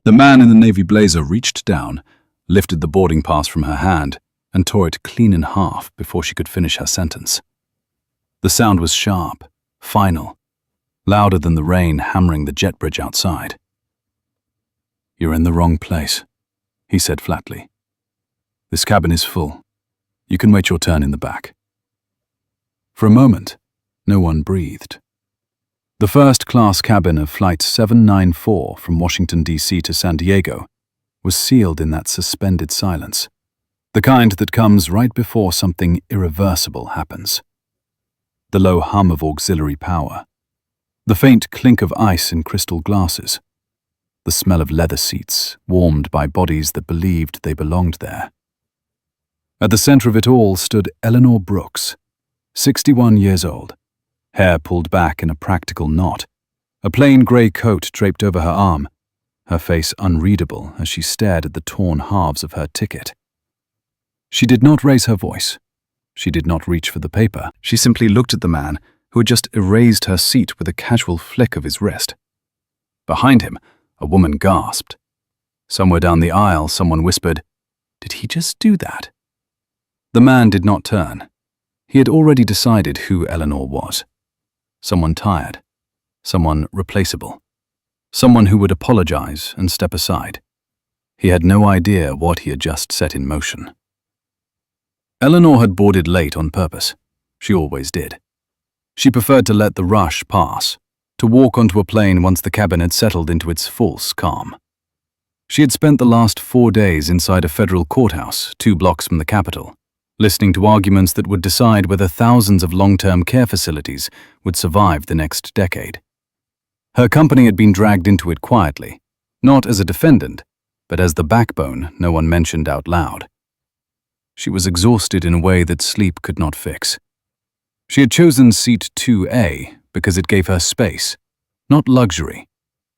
The man in the navy blazer reached down, lifted the boarding pass from her hand, and tore it clean in half before she could finish her sentence. The sound was sharp, final, louder than the rain hammering the jet bridge outside. "You're in the wrong place," he said flatly. "This cabin is full. You can wait your turn in the back." For a moment, no one breathed. The first-class cabin of Flight 794 from Washington, D.C. to San Diego was sealed in that suspended silence, the kind that comes right before something irreversible happens. The low hum of auxiliary power, the faint clink of ice in crystal glasses, the smell of leather seats warmed by bodies that believed they belonged there. At the center of it all stood Eleanor Brooks, 61 years old, hair pulled back in a practical knot, a plain grey coat draped over her arm, her face unreadable as she stared at the torn halves of her ticket. She did not raise her voice. She did not reach for the paper. She simply looked at the man who had just erased her seat with a casual flick of his wrist. Behind him, a woman gasped. Somewhere down the aisle, someone whispered, "Did he just do that?" The man did not turn. He had already decided who Eleanor was. Someone tired, someone replaceable, someone who would apologize and step aside. He had no idea what he had just set in motion. Eleanor had boarded late on purpose. She always did. She preferred to let the rush pass, to walk onto a plane once the cabin had settled into its false calm. She had spent the last 4 days inside a federal courthouse 2 blocks from the Capitol, listening to arguments that would decide whether thousands of long-term care facilities would survive the next decade. Her company had been dragged into it quietly, not as a defendant, but as the backbone no one mentioned out loud. She was exhausted in a way that sleep could not fix. She had chosen seat 2A because it gave her space, not luxury,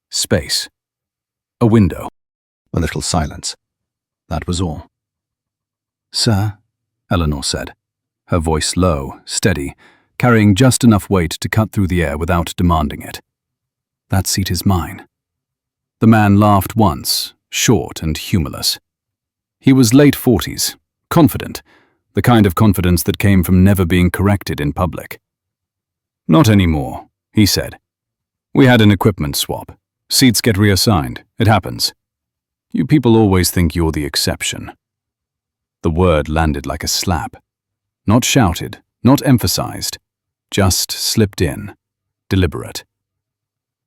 space. A window. A little silence. That was all. "Sir," Eleanor said, her voice low, steady, carrying just enough weight to cut through the air without demanding it. "That seat is mine." The man laughed once, short and humorless. He was late 40s, confident, the kind of confidence that came from never being corrected in public. "Not anymore," he said. "We had an equipment swap. Seats get reassigned. It happens. You people always think you're the exception." The word landed like a slap. Not shouted, not emphasized, just slipped in, deliberate.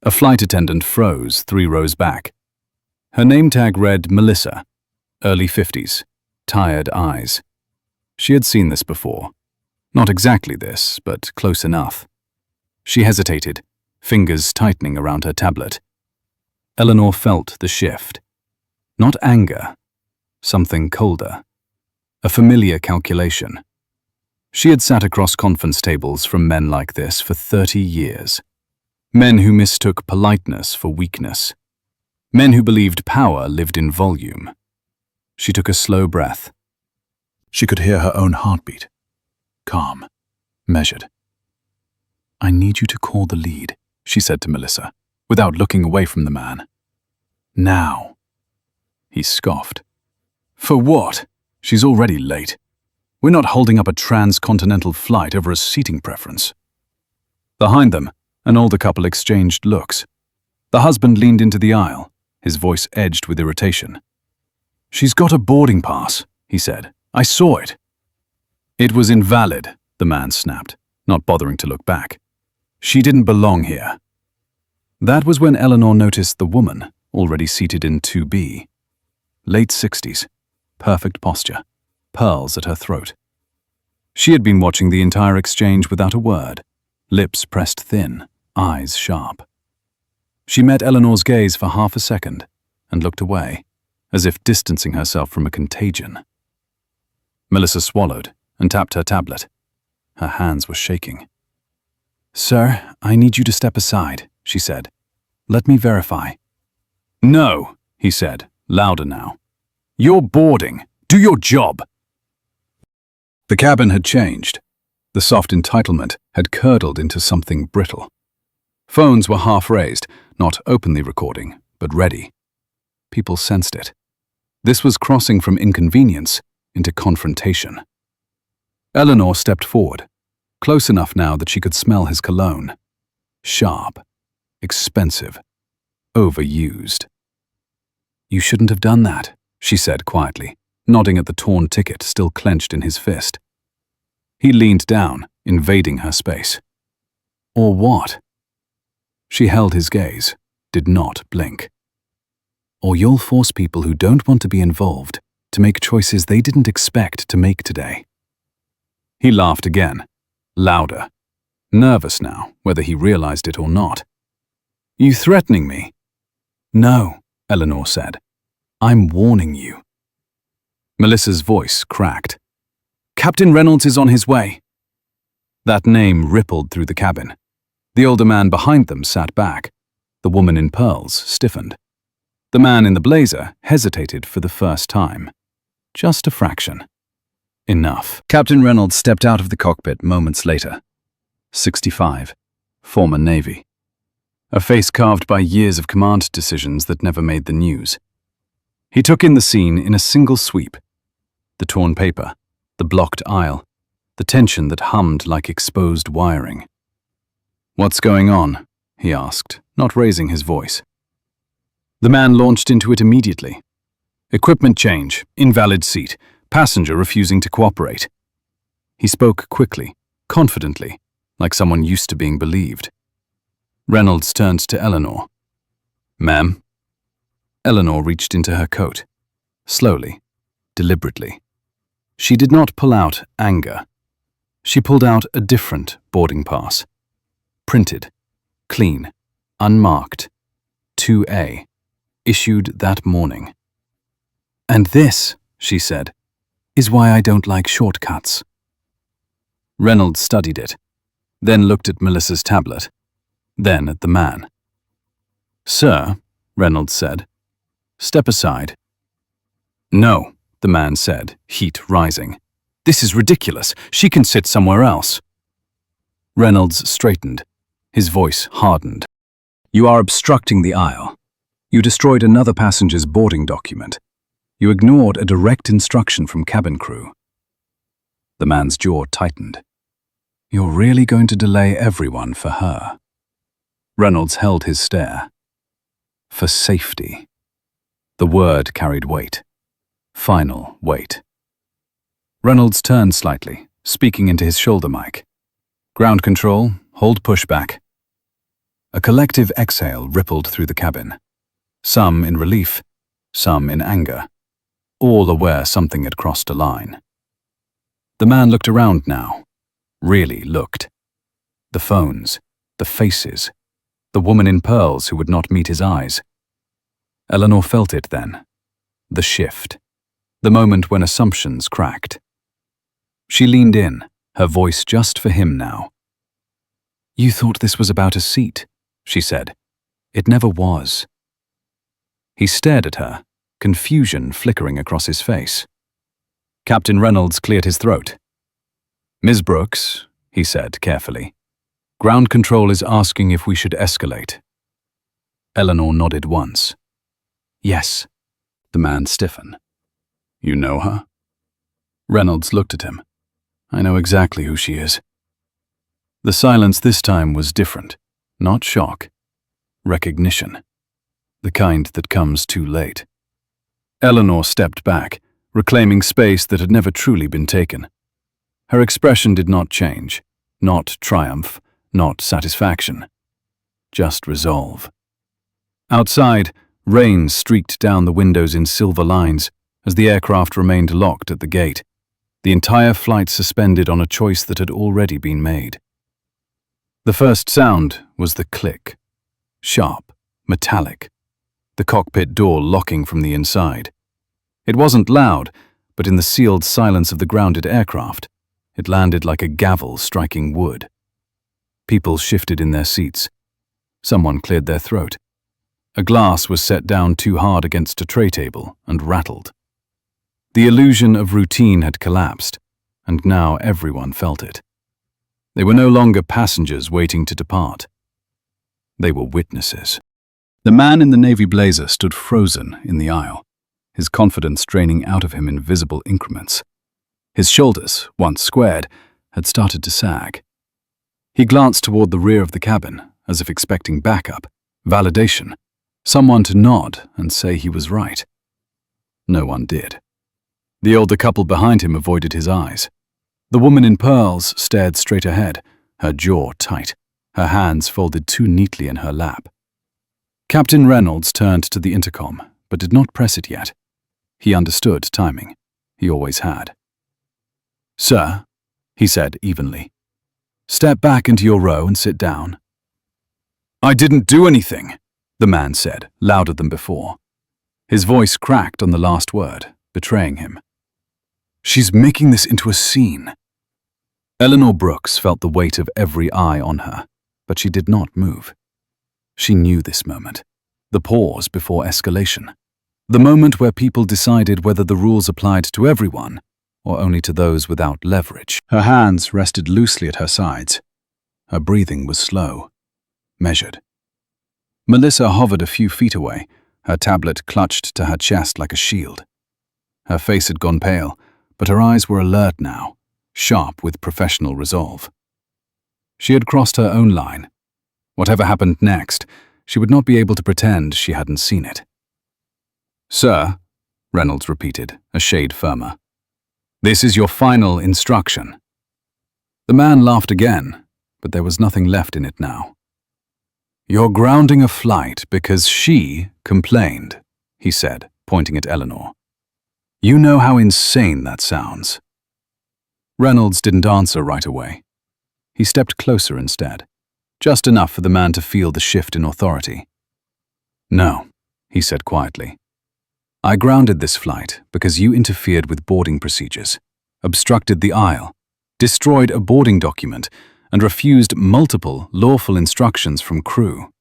A flight attendant froze 3 rows back. Her name tag read Melissa, early 50s, tired eyes. She had seen this before. Not exactly this, but close enough. She hesitated, fingers tightening around her tablet. Eleanor felt the shift. Not anger, something colder. A familiar calculation. She had sat across conference tables from men like this for 30 years. Men who mistook politeness for weakness. Men who believed power lived in volume. She took a slow breath. She could hear her own heartbeat. Calm, measured. "I need you to call the lead," she said to Melissa, without looking away from the man. "Now." He scoffed. "For what? She's already late. We're not holding up a transcontinental flight over a seating preference." Behind them, an older couple exchanged looks. The husband leaned into the aisle, his voice edged with irritation. "She's got a boarding pass," he said. "I saw it." "It was invalid," the man snapped, not bothering to look back. "She didn't belong here." That was when Eleanor noticed the woman, already seated in 2B. Late 60s. Perfect posture, pearls at her throat. She had been watching the entire exchange without a word, lips pressed thin, eyes sharp. She met Eleanor's gaze for half a second and looked away, as if distancing herself from a contagion. Melissa swallowed and tapped her tablet. Her hands were shaking. "Sir, I need you to step aside," she said. "Let me verify." "No," he said, louder now. "You're boarding. Do your job." The cabin had changed. The soft entitlement had curdled into something brittle. Phones were half raised, not openly recording, but ready. people sensed it. This was crossing from inconvenience into confrontation. Eleanor stepped forward, close enough now that she could smell his cologne. Sharp, expensive, overused. "You shouldn't have done that," she said quietly, nodding at the torn ticket still clenched in his fist. He leaned down, invading her space. "Or what?" She held his gaze, did not blink. "Or you'll force people who don't want to be involved to make choices they didn't expect to make today." He laughed again, louder, nervous now, whether he realized it or not. "You threatening me?" "No," Eleanor said. "I'm warning you." Melissa's voice cracked. "Captain Reynolds is on his way." That name rippled through the cabin. The older man behind them sat back. The woman in pearls stiffened. The man in the blazer hesitated for the first time. Just a fraction. Enough. Captain Reynolds stepped out of the cockpit moments later. 65. Former Navy. A face carved by years of command decisions that never made the news. He took in the scene in a single sweep. The torn paper, the blocked aisle, the tension that hummed like exposed wiring. "What's going on?" he asked, not raising his voice. The man launched into it immediately. Equipment change, invalid seat, passenger refusing to cooperate. He spoke quickly, confidently, like someone used to being believed. Reynolds turned to Eleanor. "Ma'am?" Eleanor reached into her coat. Slowly, deliberately. She did not pull out anger. She pulled out a different boarding pass. Printed, clean, unmarked, 2A, issued that morning. "And this," she said, "is why I don't like shortcuts." Reynolds studied it, then looked at Melissa's tablet, then at the man. "Sir," Reynolds said, "step aside." "No," the man said, heat rising. "This is ridiculous. She can sit somewhere else." Reynolds straightened. His voice hardened. "You are obstructing the aisle. You destroyed another passenger's boarding document. You ignored a direct instruction from cabin crew." The man's jaw tightened. "You're really going to delay everyone for her?" Reynolds held his stare. "For safety." The word carried weight. Final weight. Reynolds turned slightly, speaking into his shoulder mic. "Ground control, hold pushback." A collective exhale rippled through the cabin. Some in relief, some in anger. All aware something had crossed a line. The man looked around now. Really looked. The phones, the faces, the woman in pearls who would not meet his eyes. Eleanor felt it then. The shift. The moment when assumptions cracked. She leaned in, her voice just for him now. "You thought this was about a seat," she said. "It never was." He stared at her, confusion flickering across his face. Captain Reynolds cleared his throat. "Ms. Brooks," he said carefully, "ground control is asking if we should escalate." Eleanor nodded once. "Yes." The man stiffened. "You know her?" Reynolds looked at him. "I know exactly who she is." The silence this time was different. Not shock. Recognition. The kind that comes too late. Eleanor stepped back, reclaiming space that had never truly been taken. Her expression did not change. Not triumph, not satisfaction. Just resolve. Outside, rain streaked down the windows in silver lines as the aircraft remained locked at the gate, the entire flight suspended on a choice that had already been made. The first sound was the click. Sharp, metallic. The cockpit door locking from the inside. It wasn't loud, but in the sealed silence of the grounded aircraft, it landed like a gavel striking wood. People shifted in their seats. Someone cleared their throat. A glass was set down too hard against a tray table and rattled. The illusion of routine had collapsed, and now everyone felt it. They were no longer passengers waiting to depart. They were witnesses. The man in the navy blazer stood frozen in the aisle, his confidence draining out of him in visible increments. His shoulders, once squared, had started to sag. He glanced toward the rear of the cabin, as if expecting backup, validation, someone to nod and say he was right. No one did. The older couple behind him avoided his eyes. The woman in pearls stared straight ahead, her jaw tight, her hands folded too neatly in her lap. Captain Reynolds turned to the intercom, but did not press it yet. He understood timing. He always had. "Sir," he said evenly, "step back into your row and sit down." "I didn't do anything," the man said, louder than before. His voice cracked on the last word, betraying him. "She's making this into a scene." Eleanor Brooks felt the weight of every eye on her, but she did not move. She knew this moment, the pause before escalation, the moment where people decided whether the rules applied to everyone or only to those without leverage. Her hands rested loosely at her sides. Her breathing was slow, measured. Melissa hovered a few feet away, her tablet clutched to her chest like a shield. Her face had gone pale, but her eyes were alert now, sharp with professional resolve. She had crossed her own line. Whatever happened next, she would not be able to pretend she hadn't seen it. "Sir," Reynolds repeated, a shade firmer, "this is your final instruction." The man laughed again, but there was nothing left in it now. "You're grounding a flight because she complained," he said, pointing at Eleanor. "You know how insane that sounds." Reynolds didn't answer right away. He stepped closer instead, just enough for the man to feel the shift in authority. "No," he said quietly. "I grounded this flight because you interfered with boarding procedures, obstructed the aisle, destroyed a boarding document, and refused multiple lawful instructions from crew."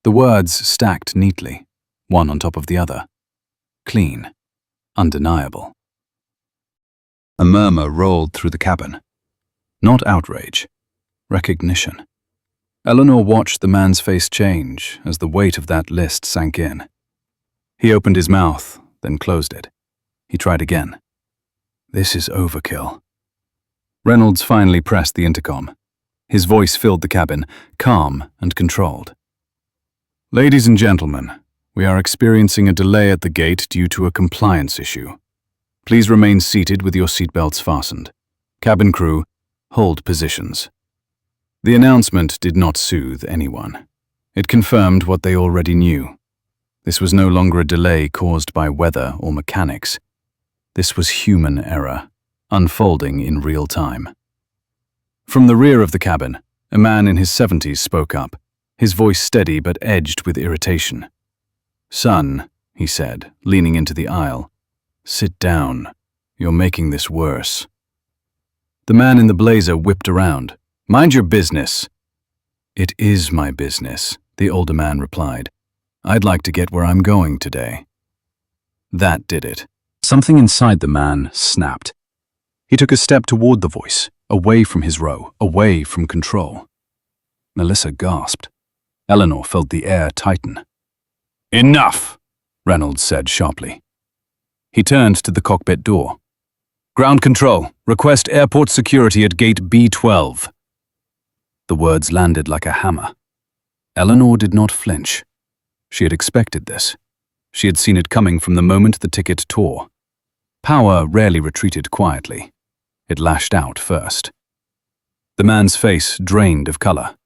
The words stacked neatly, one on top of the other. Clean, undeniable. A murmur rolled through the cabin. Not outrage, recognition. Eleanor watched the man's face change as the weight of that list sank in. He opened his mouth, then closed it. He tried again. "This is overkill." Reynolds finally pressed the intercom. His voice filled the cabin, calm and controlled. "Ladies and gentlemen, we are experiencing a delay at the gate due to a compliance issue. Please remain seated with your seatbelts fastened. Cabin crew, hold positions." The announcement did not soothe anyone. It confirmed what they already knew. This was no longer a delay caused by weather or mechanics. This was human error, unfolding in real time. From the rear of the cabin, a man in his 70s spoke up, his voice steady but edged with irritation. "Son," he said, leaning into the aisle, "sit down. You're making this worse." The man in the blazer whipped around. "Mind your business." "It is my business," the older man replied. "I'd like to get where I'm going today." That did it. Something inside the man snapped. He took a step toward the voice, away from his row, away from control. Melissa gasped. Eleanor felt the air tighten. "Enough," Reynolds said sharply. He turned to the cockpit door. "Ground control, request airport security at gate B12. The words landed like a hammer. Eleanor did not flinch. She had expected this. She had seen it coming from the moment the ticket tore. Power rarely retreated quietly. It lashed out first. The man's face drained of color.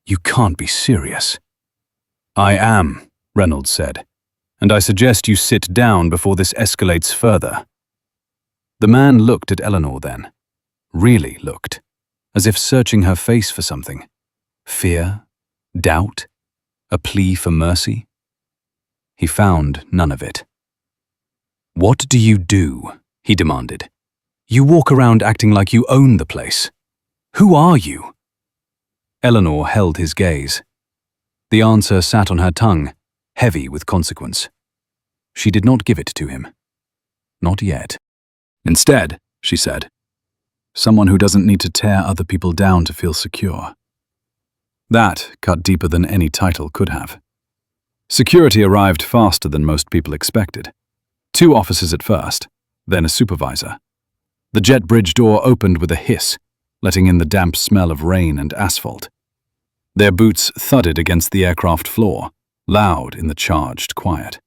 "You can't be serious." "I am," Reynolds said, "and I suggest you sit down before this escalates further." The man looked at Eleanor then. Really looked, as if searching her face for something. Fear? Doubt? A plea for mercy? He found none of it. "What do you do?" he demanded. "You walk around acting like you own the place. Who are you?" Eleanor held his gaze. The answer sat on her tongue, heavy with consequence. She did not give it to him. Not yet. "Instead," she said, "someone who doesn't need to tear other people down to feel secure." That cut deeper than any title could have. Security arrived faster than most people expected. 2 officers at first, then a supervisor. The jet bridge door opened with a hiss, letting in the damp smell of rain and asphalt. Their boots thudded against the aircraft floor, loud in the charged quiet.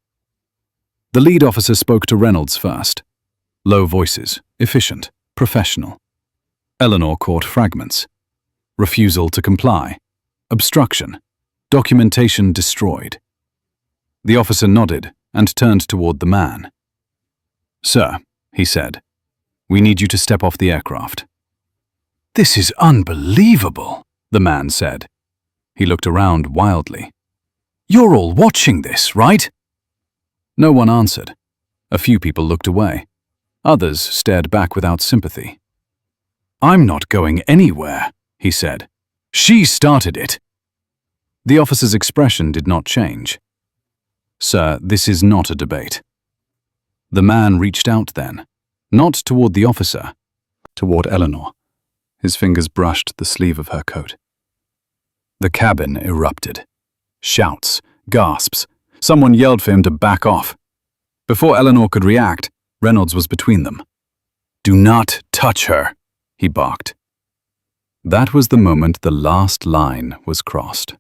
The lead officer spoke to Reynolds first. Low voices, efficient, professional. Eleanor caught fragments. Refusal to comply. Obstruction. Documentation destroyed. The officer nodded and turned toward the man. "Sir," he said, "we need you to step off the aircraft." "This is unbelievable," the man said. He looked around wildly. "You're all watching this, right?" No one answered. A few people looked away. Others stared back without sympathy. "I'm not going anywhere," he said. "She started it." The officer's expression did not change. "Sir, this is not a debate." The man reached out then, not toward the officer, toward Eleanor. His fingers brushed the sleeve of her coat. The cabin erupted. Shouts, gasps. Someone yelled for him to back off. Before Eleanor could react, Reynolds was between them. "Do not touch her," he barked. That was the moment the last line was crossed.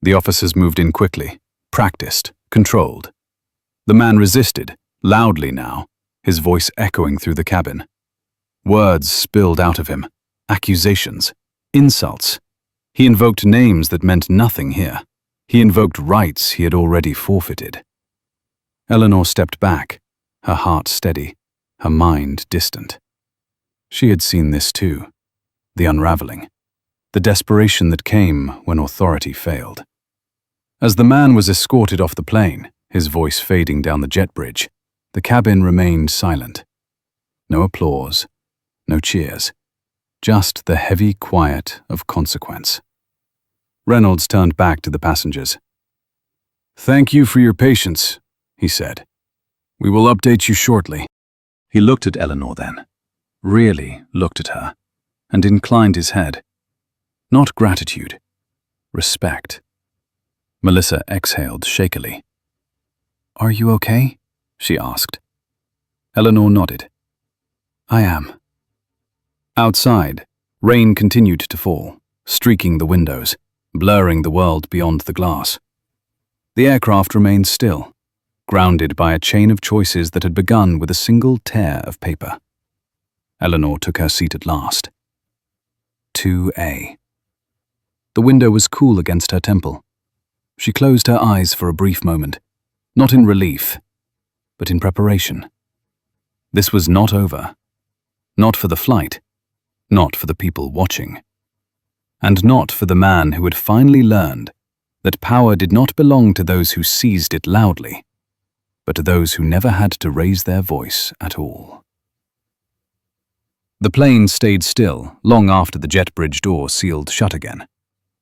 The officers moved in quickly, practiced, controlled. The man resisted, loudly now, his voice echoing through the cabin. Words spilled out of him, accusations, insults. He invoked names that meant nothing here. He invoked rights he had already forfeited. Eleanor stepped back, her heart steady, her mind distant. She had seen this too, the unraveling, the desperation that came when authority failed. As the man was escorted off the plane, his voice fading down the jet bridge, the cabin remained silent. No applause, no cheers, just the heavy quiet of consequence. Reynolds turned back to the passengers. "Thank you for your patience," he said. "We will update you shortly." He looked at Eleanor then, really looked at her, and inclined his head. Not gratitude, respect. Melissa exhaled shakily. "Are you okay?" she asked. Eleanor nodded. "I am." Outside, rain continued to fall, streaking the windows, blurring the world beyond the glass. The aircraft remained still, grounded by a chain of choices that had begun with a single tear of paper. Eleanor took her seat at last. 2A. The window was cool against her temple. She closed her eyes for a brief moment, not in relief, but in preparation. This was not over. Not for the flight, not for the people watching, and not for the man who had finally learned that power did not belong to those who seized it loudly, but to those who never had to raise their voice at all. The plane stayed still long after the jet bridge door sealed shut again,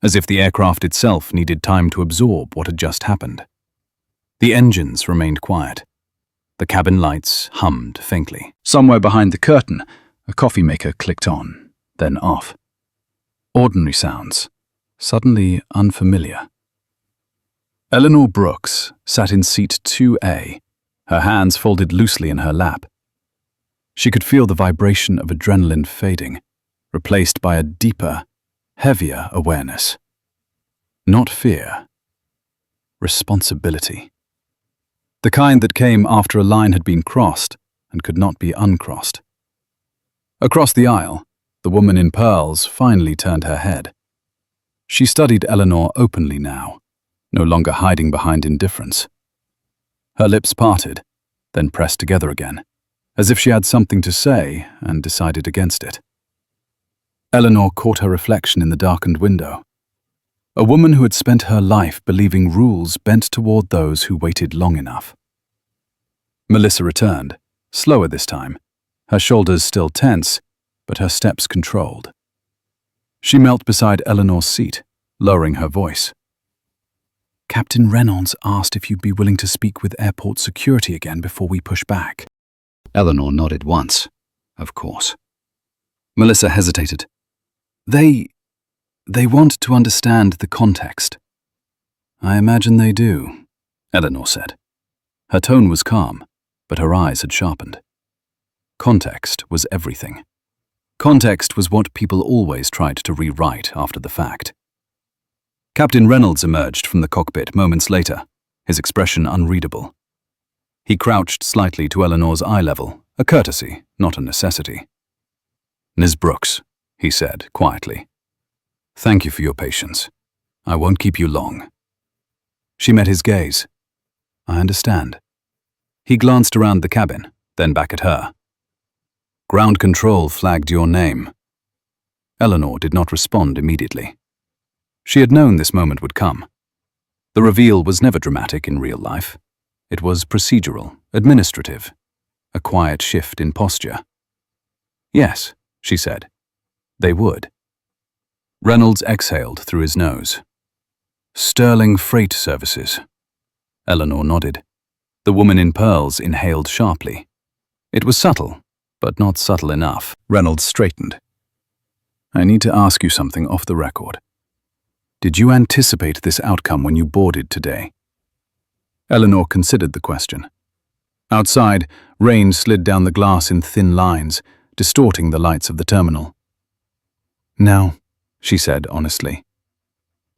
as if the aircraft itself needed time to absorb what had just happened. The engines remained quiet. The cabin lights hummed faintly. Somewhere behind the curtain, a coffee maker clicked on, then off. Ordinary sounds, suddenly unfamiliar. Eleanor Brooks sat in seat 2A, her hands folded loosely in her lap. She could feel the vibration of adrenaline fading, replaced by a deeper, heavier awareness. Not fear. Responsibility. The kind that came after a line had been crossed and could not be uncrossed. Across the aisle, the woman in pearls finally turned her head. She studied Eleanor openly now, no longer hiding behind indifference. Her lips parted, then pressed together again, as if she had something to say and decided against it. Eleanor caught her reflection in the darkened window. A woman who had spent her life believing rules bent toward those who waited long enough. Melissa returned, slower this time, her shoulders still tense, but her steps controlled. She knelt beside Eleanor's seat, lowering her voice. "Captain Reynolds asked if you'd be willing to speak with airport security again before we push back." Eleanor nodded once. Of course. Melissa hesitated. They want to understand the context." "I imagine they do," Eleanor said. Her tone was calm, but her eyes had sharpened. Context was everything. Context was what people always tried to rewrite after the fact. Captain Reynolds emerged from the cockpit moments later, his expression unreadable. He crouched slightly to Eleanor's eye level, a courtesy, not a necessity. "Ms. Brooks," he said quietly. "Thank you for your patience. I won't keep you long." She met his gaze. "I understand." He glanced around the cabin, then back at her. "Ground control flagged your name." Eleanor did not respond immediately. She had known this moment would come. The reveal was never dramatic in real life. It was procedural, administrative, a quiet shift in posture. "Yes," she said. "They would." Reynolds exhaled through his nose. "Sterling Freight Services." Eleanor nodded. The woman in pearls inhaled sharply. It was subtle, but not subtle enough. Reynolds straightened. "I need to ask you something off the record. Did you anticipate this outcome when you boarded today?" Eleanor considered the question. Outside, rain slid down the glass in thin lines, distorting the lights of the terminal. "No," she said honestly.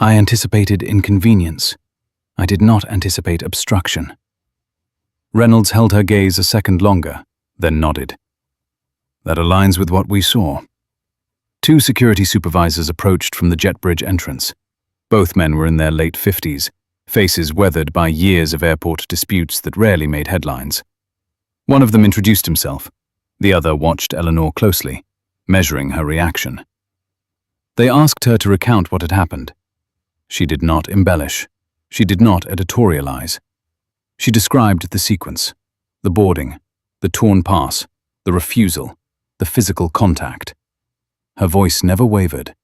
"I anticipated inconvenience. I did not anticipate obstruction." Reynolds held her gaze a second longer, then nodded. "That aligns with what we saw." Two security supervisors approached from the jet bridge entrance. Both men were in their late 50s, faces weathered by years of airport disputes that rarely made headlines. One of them introduced himself. The other watched Eleanor closely, measuring her reaction. They asked her to recount what had happened. She did not embellish. She did not editorialize. She described the sequence, the boarding, the torn pass, the refusal, the physical contact. Her voice never wavered.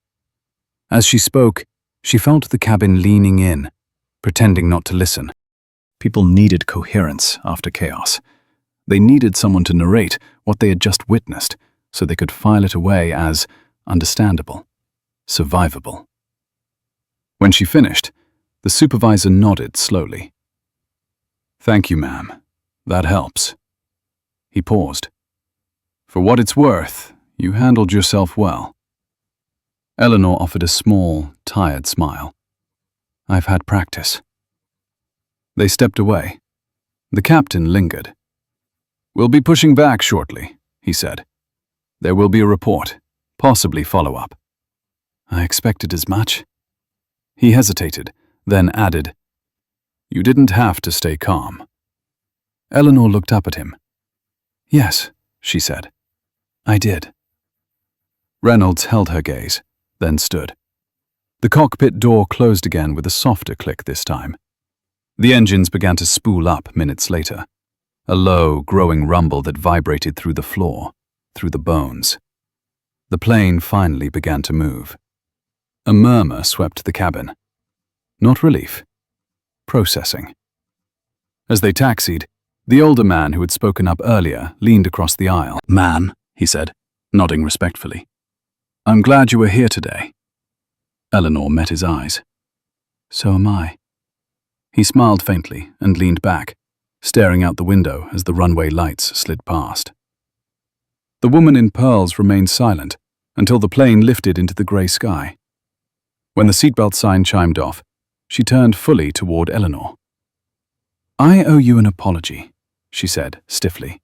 As she spoke, she felt the cabin leaning in, pretending not to listen. People needed coherence after chaos. They needed someone to narrate what they had just witnessed so they could file it away as understandable, survivable. When she finished, the supervisor nodded slowly. "Thank you, ma'am. That helps." He paused. "For what it's worth, you handled yourself well." Eleanor offered a small, tired smile. "I've had practice." They stepped away. The captain lingered. "We'll be pushing back shortly," he said. "There will be a report, possibly follow-up." "I expected as much." He hesitated, then added, "You didn't have to stay calm." Eleanor looked up at him. "Yes," she said. "I did." Reynolds held her gaze, then stood. The cockpit door closed again with a softer click this time. The engines began to spool up minutes later, a low, growing rumble that vibrated through the floor, through the bones. The plane finally began to move. A murmur swept the cabin. Not relief. Processing. As they taxied, the older man who had spoken up earlier leaned across the aisle. "Man," he said, nodding respectfully. "I'm glad you were here today." Eleanor met his eyes. "So am I." He smiled faintly and leaned back, staring out the window as the runway lights slid past. The woman in pearls remained silent until the plane lifted into the grey sky. When the seatbelt sign chimed off, she turned fully toward Eleanor. "I owe you an apology," she said stiffly.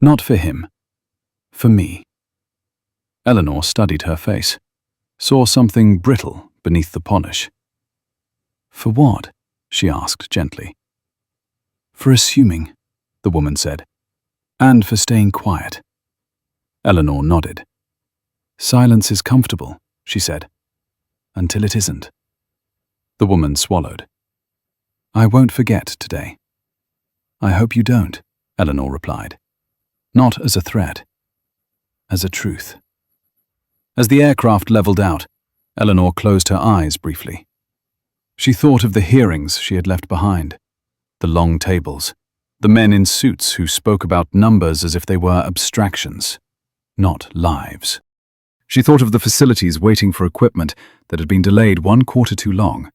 "Not for him. For me." Eleanor studied her face, saw something brittle beneath the polish. "For what?" she asked gently. "For assuming," the woman said, "and for staying quiet." Eleanor nodded. "Silence is comfortable," she said, "until it isn't." The woman swallowed. "I won't forget today." "I hope you don't," Eleanor replied. "Not as a threat, as a truth." As the aircraft leveled out, Eleanor closed her eyes briefly. She thought of the hearings she had left behind, the long tables, the men in suits who spoke about numbers as if they were abstractions, not lives. She thought of the facilities waiting for equipment that had been delayed 1 quarter too long.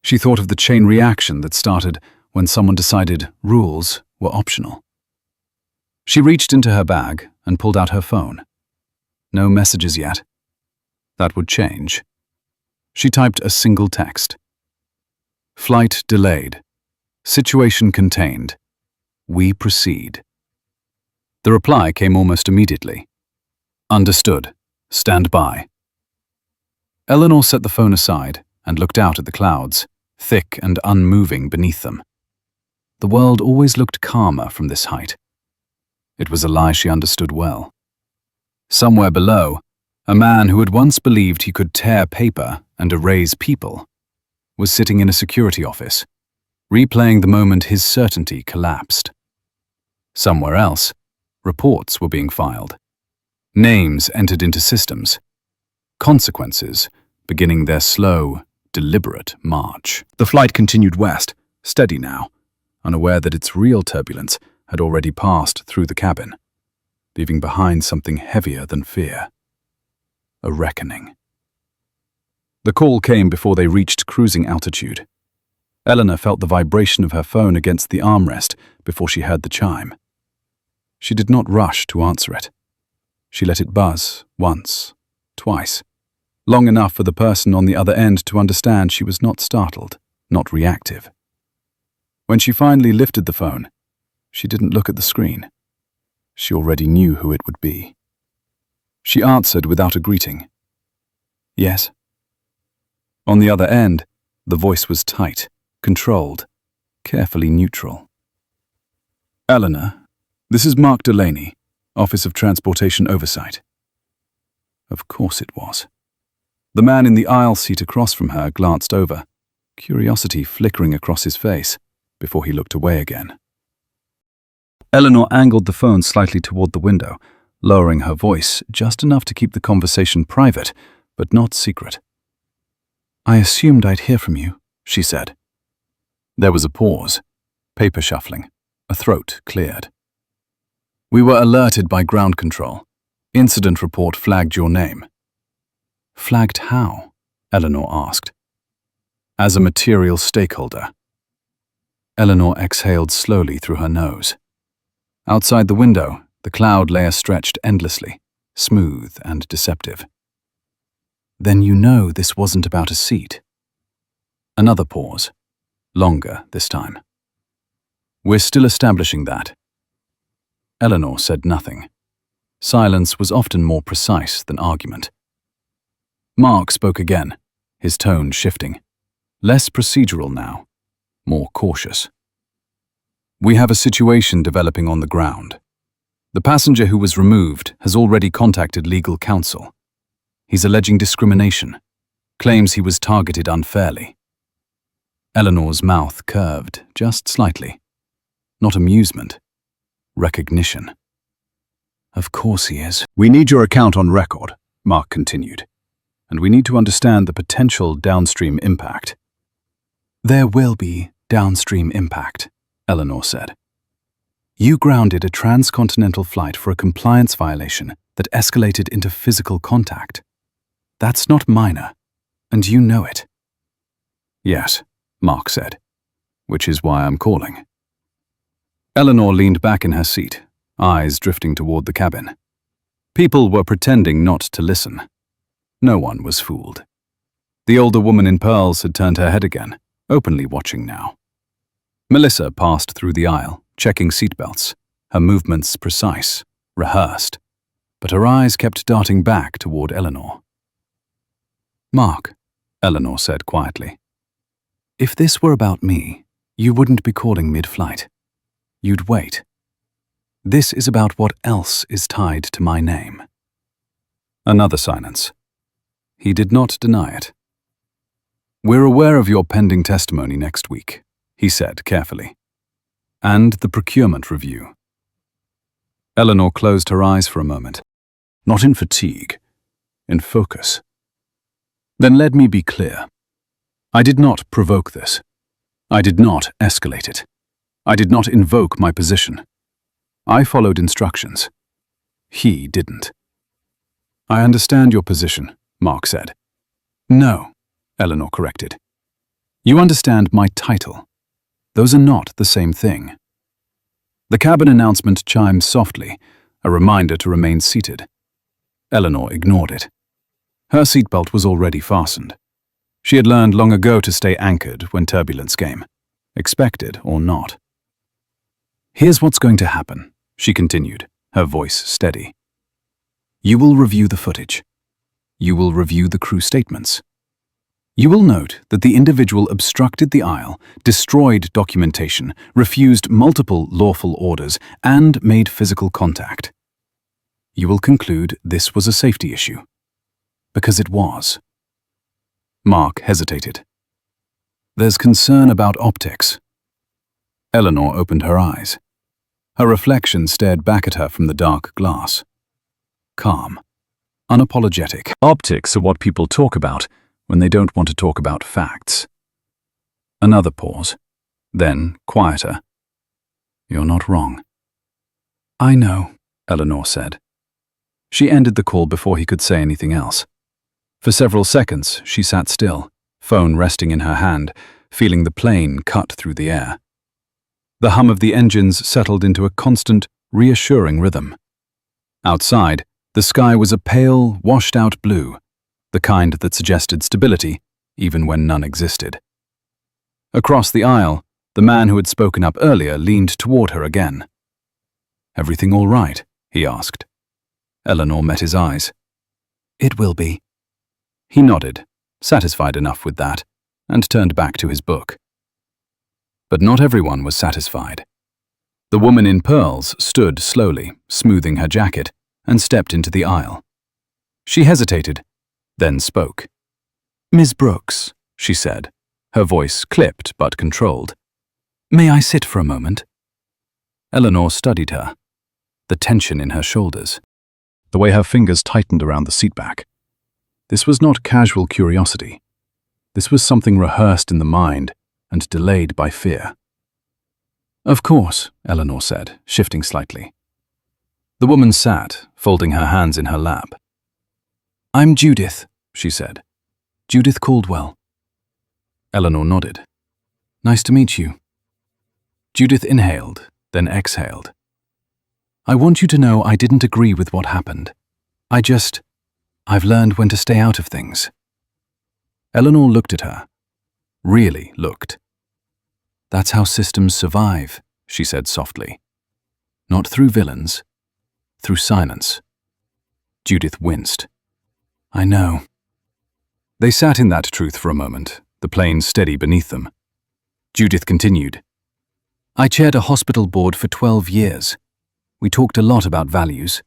She thought of the chain reaction that started when someone decided rules were optional. She reached into her bag and pulled out her phone. No messages yet. That would change. She typed a single text. Flight delayed. Situation contained. We proceed. The reply came almost immediately. Understood. Stand by. Eleanor set the phone aside and looked out at the clouds, thick and unmoving beneath them. The world always looked calmer from this height. It was a lie she understood well. Somewhere below, a man who had once believed he could tear paper and erase people was sitting in a security office, replaying the moment his certainty collapsed. Somewhere else, reports were being filed. Names entered into systems. Consequences beginning their slow, deliberate march. The flight continued west, steady now, unaware that its real turbulence had already passed through the cabin, leaving behind something heavier than fear. A reckoning. The call came before they reached cruising altitude. Eleanor felt the vibration of her phone against the armrest before she heard the chime. She did not rush to answer it. She let it buzz once, twice, long enough for the person on the other end to understand she was not startled, not reactive. When she finally lifted the phone, she didn't look at the screen. She already knew who it would be. She answered without a greeting. Yes. On the other end, the voice was tight, controlled, carefully neutral. Eleanor, this is Mark Delaney, Office of Transportation Oversight. Of course it was. The man in the aisle seat across from her glanced over, curiosity flickering across his face, before he looked away again. Eleanor angled the phone slightly toward the window, lowering her voice just enough to keep the conversation private, but not secret. I assumed I'd hear from you, she said. There was a pause, paper shuffling, a throat cleared. We were alerted by ground control. Incident report flagged your name. Flagged how? Eleanor asked. As a material stakeholder. Eleanor exhaled slowly through her nose. Outside the window, the cloud layer stretched endlessly, smooth and deceptive. Then you know this wasn't about a seat. Another pause, longer this time. We're still establishing that. Eleanor said nothing. Silence was often more precise than argument. Mark spoke again, his tone shifting. Less procedural now, more cautious. We have a situation developing on the ground. The passenger who was removed has already contacted legal counsel. He's alleging discrimination, claims he was targeted unfairly. Eleanor's mouth curved just slightly. Not amusement, recognition. Of course he is. We need your account on record, Mark continued, and we need to understand the potential downstream impact. There will be downstream impact, Eleanor said. You grounded a transcontinental flight for a compliance violation that escalated into physical contact. That's not minor, and you know it. Yes, Mark said, which is why I'm calling. Eleanor leaned back in her seat, eyes drifting toward the cabin. People were pretending not to listen. No one was fooled. The older woman in pearls had turned her head again, openly watching now. Melissa passed through the aisle, checking seatbelts, her movements precise, rehearsed, but her eyes kept darting back toward Eleanor. Mark, Eleanor said quietly, if this were about me, you wouldn't be calling mid-flight. You'd wait. This is about what else is tied to my name. Another silence. He did not deny it. We're aware of your pending testimony next week, he said carefully, and the procurement review. Eleanor closed her eyes for a moment, not in fatigue, in focus. Then let me be clear. I did not provoke this. I did not escalate it. I did not invoke my position. I followed instructions. He didn't. I understand your position, Mark said. No, Eleanor corrected. You understand my title. Those are not the same thing. The cabin announcement chimed softly, a reminder to remain seated. Eleanor ignored it. Her seatbelt was already fastened. She had learned long ago to stay anchored when turbulence came, expected or not. "Here's what's going to happen," she continued, her voice steady. "You will review the footage. You will review the crew statements. You will note that the individual obstructed the aisle, destroyed documentation, refused multiple lawful orders, and made physical contact. You will conclude this was a safety issue. Because it was." Mark hesitated. "There's concern about optics." Eleanor opened her eyes. Her reflection stared back at her from the dark glass. Calm, unapologetic. Optics are what people talk about when they don't want to talk about facts. Another pause. Then, quieter. "You're not wrong." "I know," Eleanor said. She ended the call before he could say anything else. For several seconds, she sat still, phone resting in her hand, feeling the plane cut through the air. The hum of the engines settled into a constant, reassuring rhythm. Outside, the sky was a pale, washed-out blue, the kind that suggested stability, even when none existed. Across the aisle, the man who had spoken up earlier leaned toward her again. "Everything all right?" he asked. Eleanor met his eyes. "It will be." He nodded, satisfied enough with that, and turned back to his book. But not everyone was satisfied. The woman in pearls stood slowly, smoothing her jacket, and stepped into the aisle. She hesitated, then spoke. "Ms. Brooks," she said, her voice clipped but controlled. "May I sit for a moment?" Eleanor studied her, the tension in her shoulders, the way her fingers tightened around the seatback. This was not casual curiosity. This was something rehearsed in the mind and delayed by fear. "Of course," Eleanor said, shifting slightly. The woman sat, folding her hands in her lap. "I'm Judith," she said. "Judith Caldwell." Eleanor nodded. "Nice to meet you." Judith inhaled, then exhaled. "I want you to know I didn't agree with what happened. I've learned when to stay out of things." Eleanor looked at her. Really looked. "That's how systems survive," she said softly. "Not through villains, through silence." Judith winced. "I know." They sat in that truth for a moment, the plane steady beneath them. Judith continued. "I chaired a hospital board for 12 years. We talked a lot about values,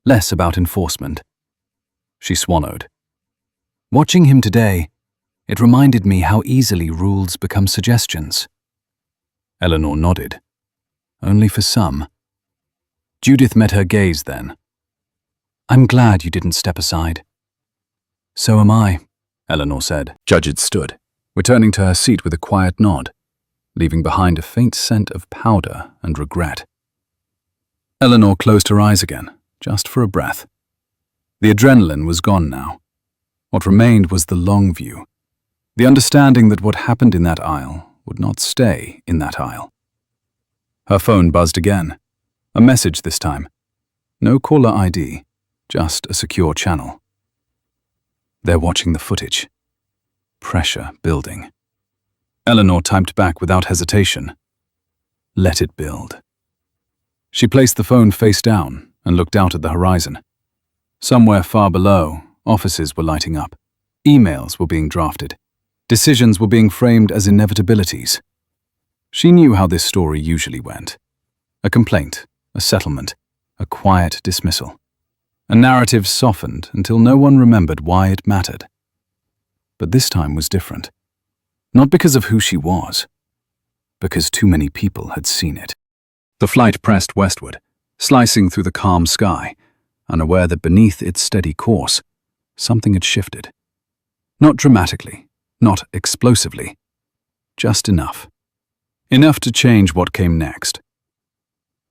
less about enforcement." She swallowed. "Watching him today, it reminded me how easily rules become suggestions." Eleanor nodded. "Only for some." Judith met her gaze then. "I'm glad you didn't step aside." "So am I," Eleanor said. Judith stood, returning to her seat with a quiet nod, leaving behind a faint scent of powder and regret. Eleanor closed her eyes again, just for a breath. The adrenaline was gone now. What remained was the long view, the understanding that what happened in that aisle would not stay in that aisle. Her phone buzzed again. A message this time. No caller ID, just a secure channel. They're watching the footage. Pressure building. Eleanor typed back without hesitation. Let it build. She placed the phone face down and looked out at the horizon. Somewhere far below, offices were lighting up. Emails were being drafted. Decisions were being framed as inevitabilities. She knew how this story usually went. A complaint, a settlement, a quiet dismissal. A narrative softened until no one remembered why it mattered. But this time was different. Not because of who she was, because too many people had seen it. The flight pressed westward, slicing through the calm sky, unaware that beneath its steady course, something had shifted. Not dramatically, not explosively, just enough. Enough to change what came next.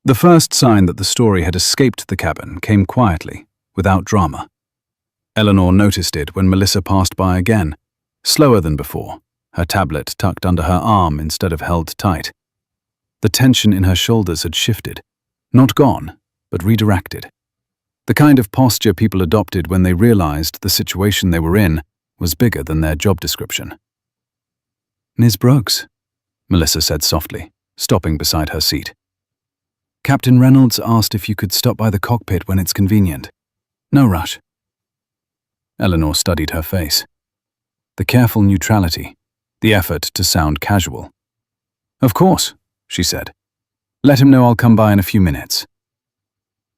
The first sign that the story had escaped the cabin came quietly, without drama. Eleanor noticed it when Melissa passed by again, slower than before, her tablet tucked under her arm instead of held tight. The tension in her shoulders had shifted. Not gone, but redirected. The kind of posture people adopted when they realized the situation they were in was bigger than their job description. "Ms. Brooks," Melissa said softly, stopping beside her seat. "Captain Reynolds asked if you could stop by the cockpit when it's convenient. No rush." Eleanor studied her face. The careful neutrality, the effort to sound casual. "Of course," she said. "Let him know I'll come by in a few minutes."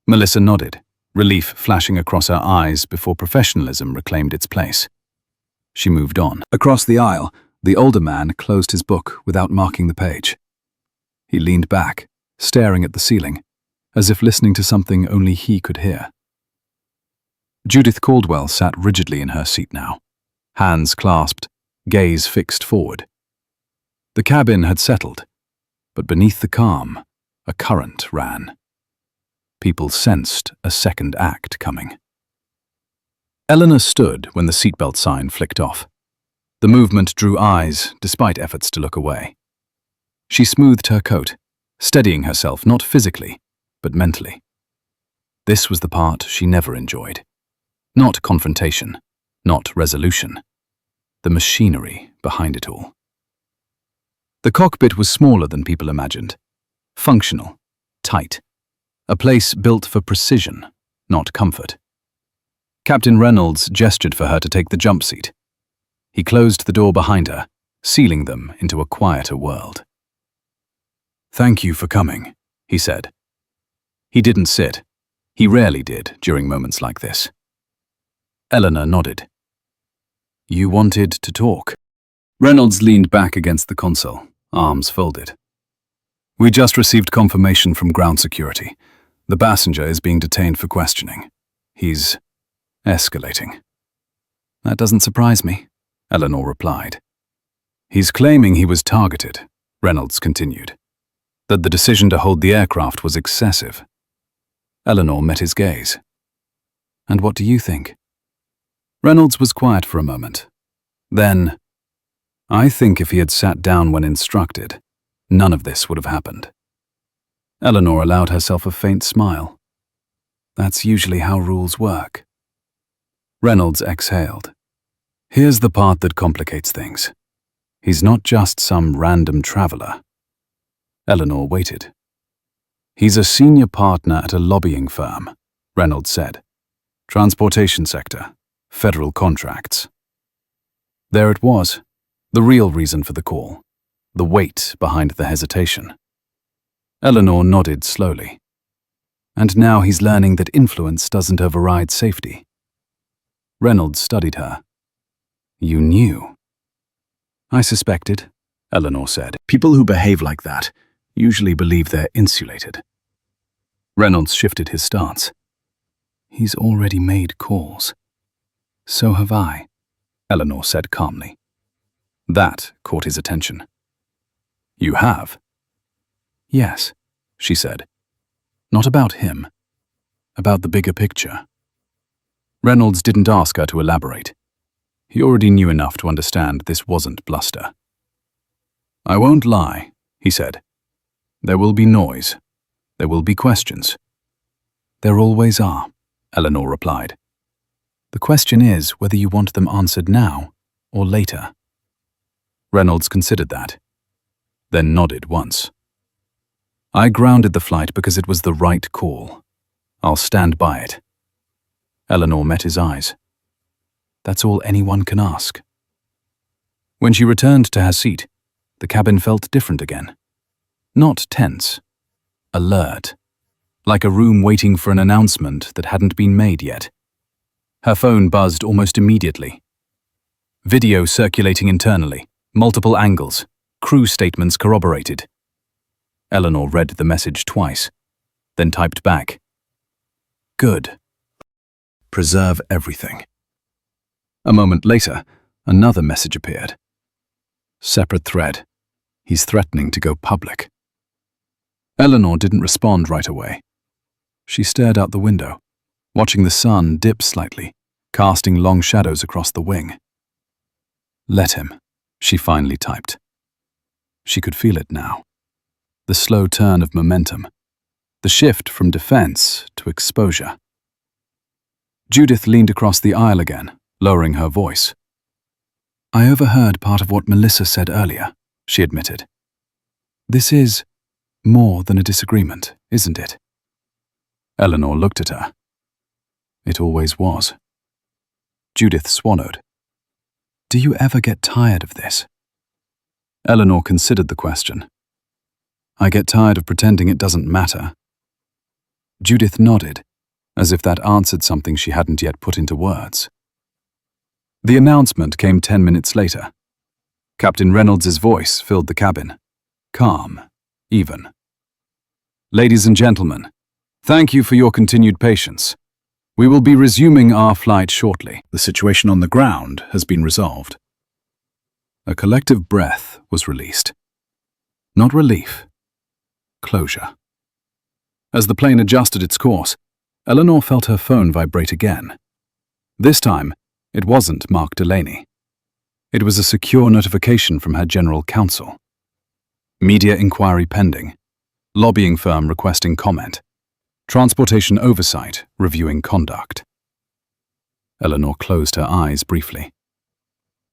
Melissa nodded, relief flashing across her eyes before professionalism reclaimed its place. She moved on. Across the aisle, the older man closed his book without marking the page. He leaned back, staring at the ceiling, as if listening to something only he could hear. Judith Caldwell sat rigidly in her seat now, hands clasped, gaze fixed forward. The cabin had settled, but beneath the calm, a current ran. People sensed a second act coming. Eleanor stood when the seatbelt sign flicked off. The movement drew eyes, despite efforts to look away. She smoothed her coat, steadying herself not physically, but mentally. This was the part she never enjoyed. Not confrontation, not resolution. The machinery behind it all. The cockpit was smaller than people imagined. Functional, tight. A place built for precision, not comfort. Captain Reynolds gestured for her to take the jump seat. He closed the door behind her, sealing them into a quieter world. "Thank you for coming," he said. He didn't sit. He rarely did during moments like this. Eleanor nodded. "You wanted to talk?" Reynolds leaned back against the console, arms folded. "We just received confirmation from ground security. The passenger is being detained for questioning. He's escalating." "That doesn't surprise me," Eleanor replied. "He's claiming he was targeted," Reynolds continued. "That the decision to hold the aircraft was excessive." Eleanor met his gaze. "And what do you think?" Reynolds was quiet for a moment. Then, "I think if he had sat down when instructed, none of this would have happened." Eleanor allowed herself a faint smile. "That's usually how rules work." Reynolds exhaled. "Here's the part that complicates things. He's not just some random traveler." Eleanor waited. "He's a senior partner at a lobbying firm," Reynolds said. "Transportation sector, federal contracts." There it was, the real reason for the call, the weight behind the hesitation. Eleanor nodded slowly. "And now he's learning that influence doesn't override safety." Reynolds studied her. "You knew?" "I suspected," Eleanor said. "People who behave like that usually believe they're insulated." Reynolds shifted his stance. "He's already made calls." "So have I," Eleanor said calmly. That caught his attention. "You have?" "Yes," she said. "Not about him. About the bigger picture." Reynolds didn't ask her to elaborate. He already knew enough to understand this wasn't bluster. "I won't lie," he said. "There will be noise. There will be questions." "There always are," Eleanor replied. "The question is whether you want them answered now or later." Reynolds considered that, then nodded once. "I grounded the flight because it was the right call. I'll stand by it." Eleanor met his eyes. "That's all anyone can ask." When she returned to her seat, the cabin felt different again. Not tense, alert, like a room waiting for an announcement that hadn't been made yet. Her phone buzzed almost immediately. Video circulating internally, multiple angles, crew statements corroborated. Eleanor read the message twice, then typed back. "Good. Preserve everything." A moment later, another message appeared. Separate thread. He's threatening to go public. Eleanor didn't respond right away. She stared out the window, watching the sun dip slightly, casting long shadows across the wing. "Let him," she finally typed. She could feel it now. The slow turn of momentum. The shift from defense to exposure. Judith leaned across the aisle again, lowering her voice. "I overheard part of what Melissa said earlier," she admitted. "This is more than a disagreement, isn't it?" Eleanor looked at her. "It always was." Judith swallowed. "Do you ever get tired of this?" Eleanor considered the question. "I get tired of pretending it doesn't matter." Judith nodded, as if that answered something she hadn't yet put into words. The announcement came 10 minutes later. Captain Reynolds's voice filled the cabin. Calm, even. "Ladies and gentlemen, thank you for your continued patience. We will be resuming our flight shortly. The situation on the ground has been resolved." A collective breath was released. Not relief. Closure. As the plane adjusted its course, Eleanor felt her phone vibrate again. This time, it wasn't Mark Delaney. It was a secure notification from her general counsel. Media inquiry pending. Lobbying firm requesting comment. Transportation oversight reviewing conduct. Eleanor closed her eyes briefly.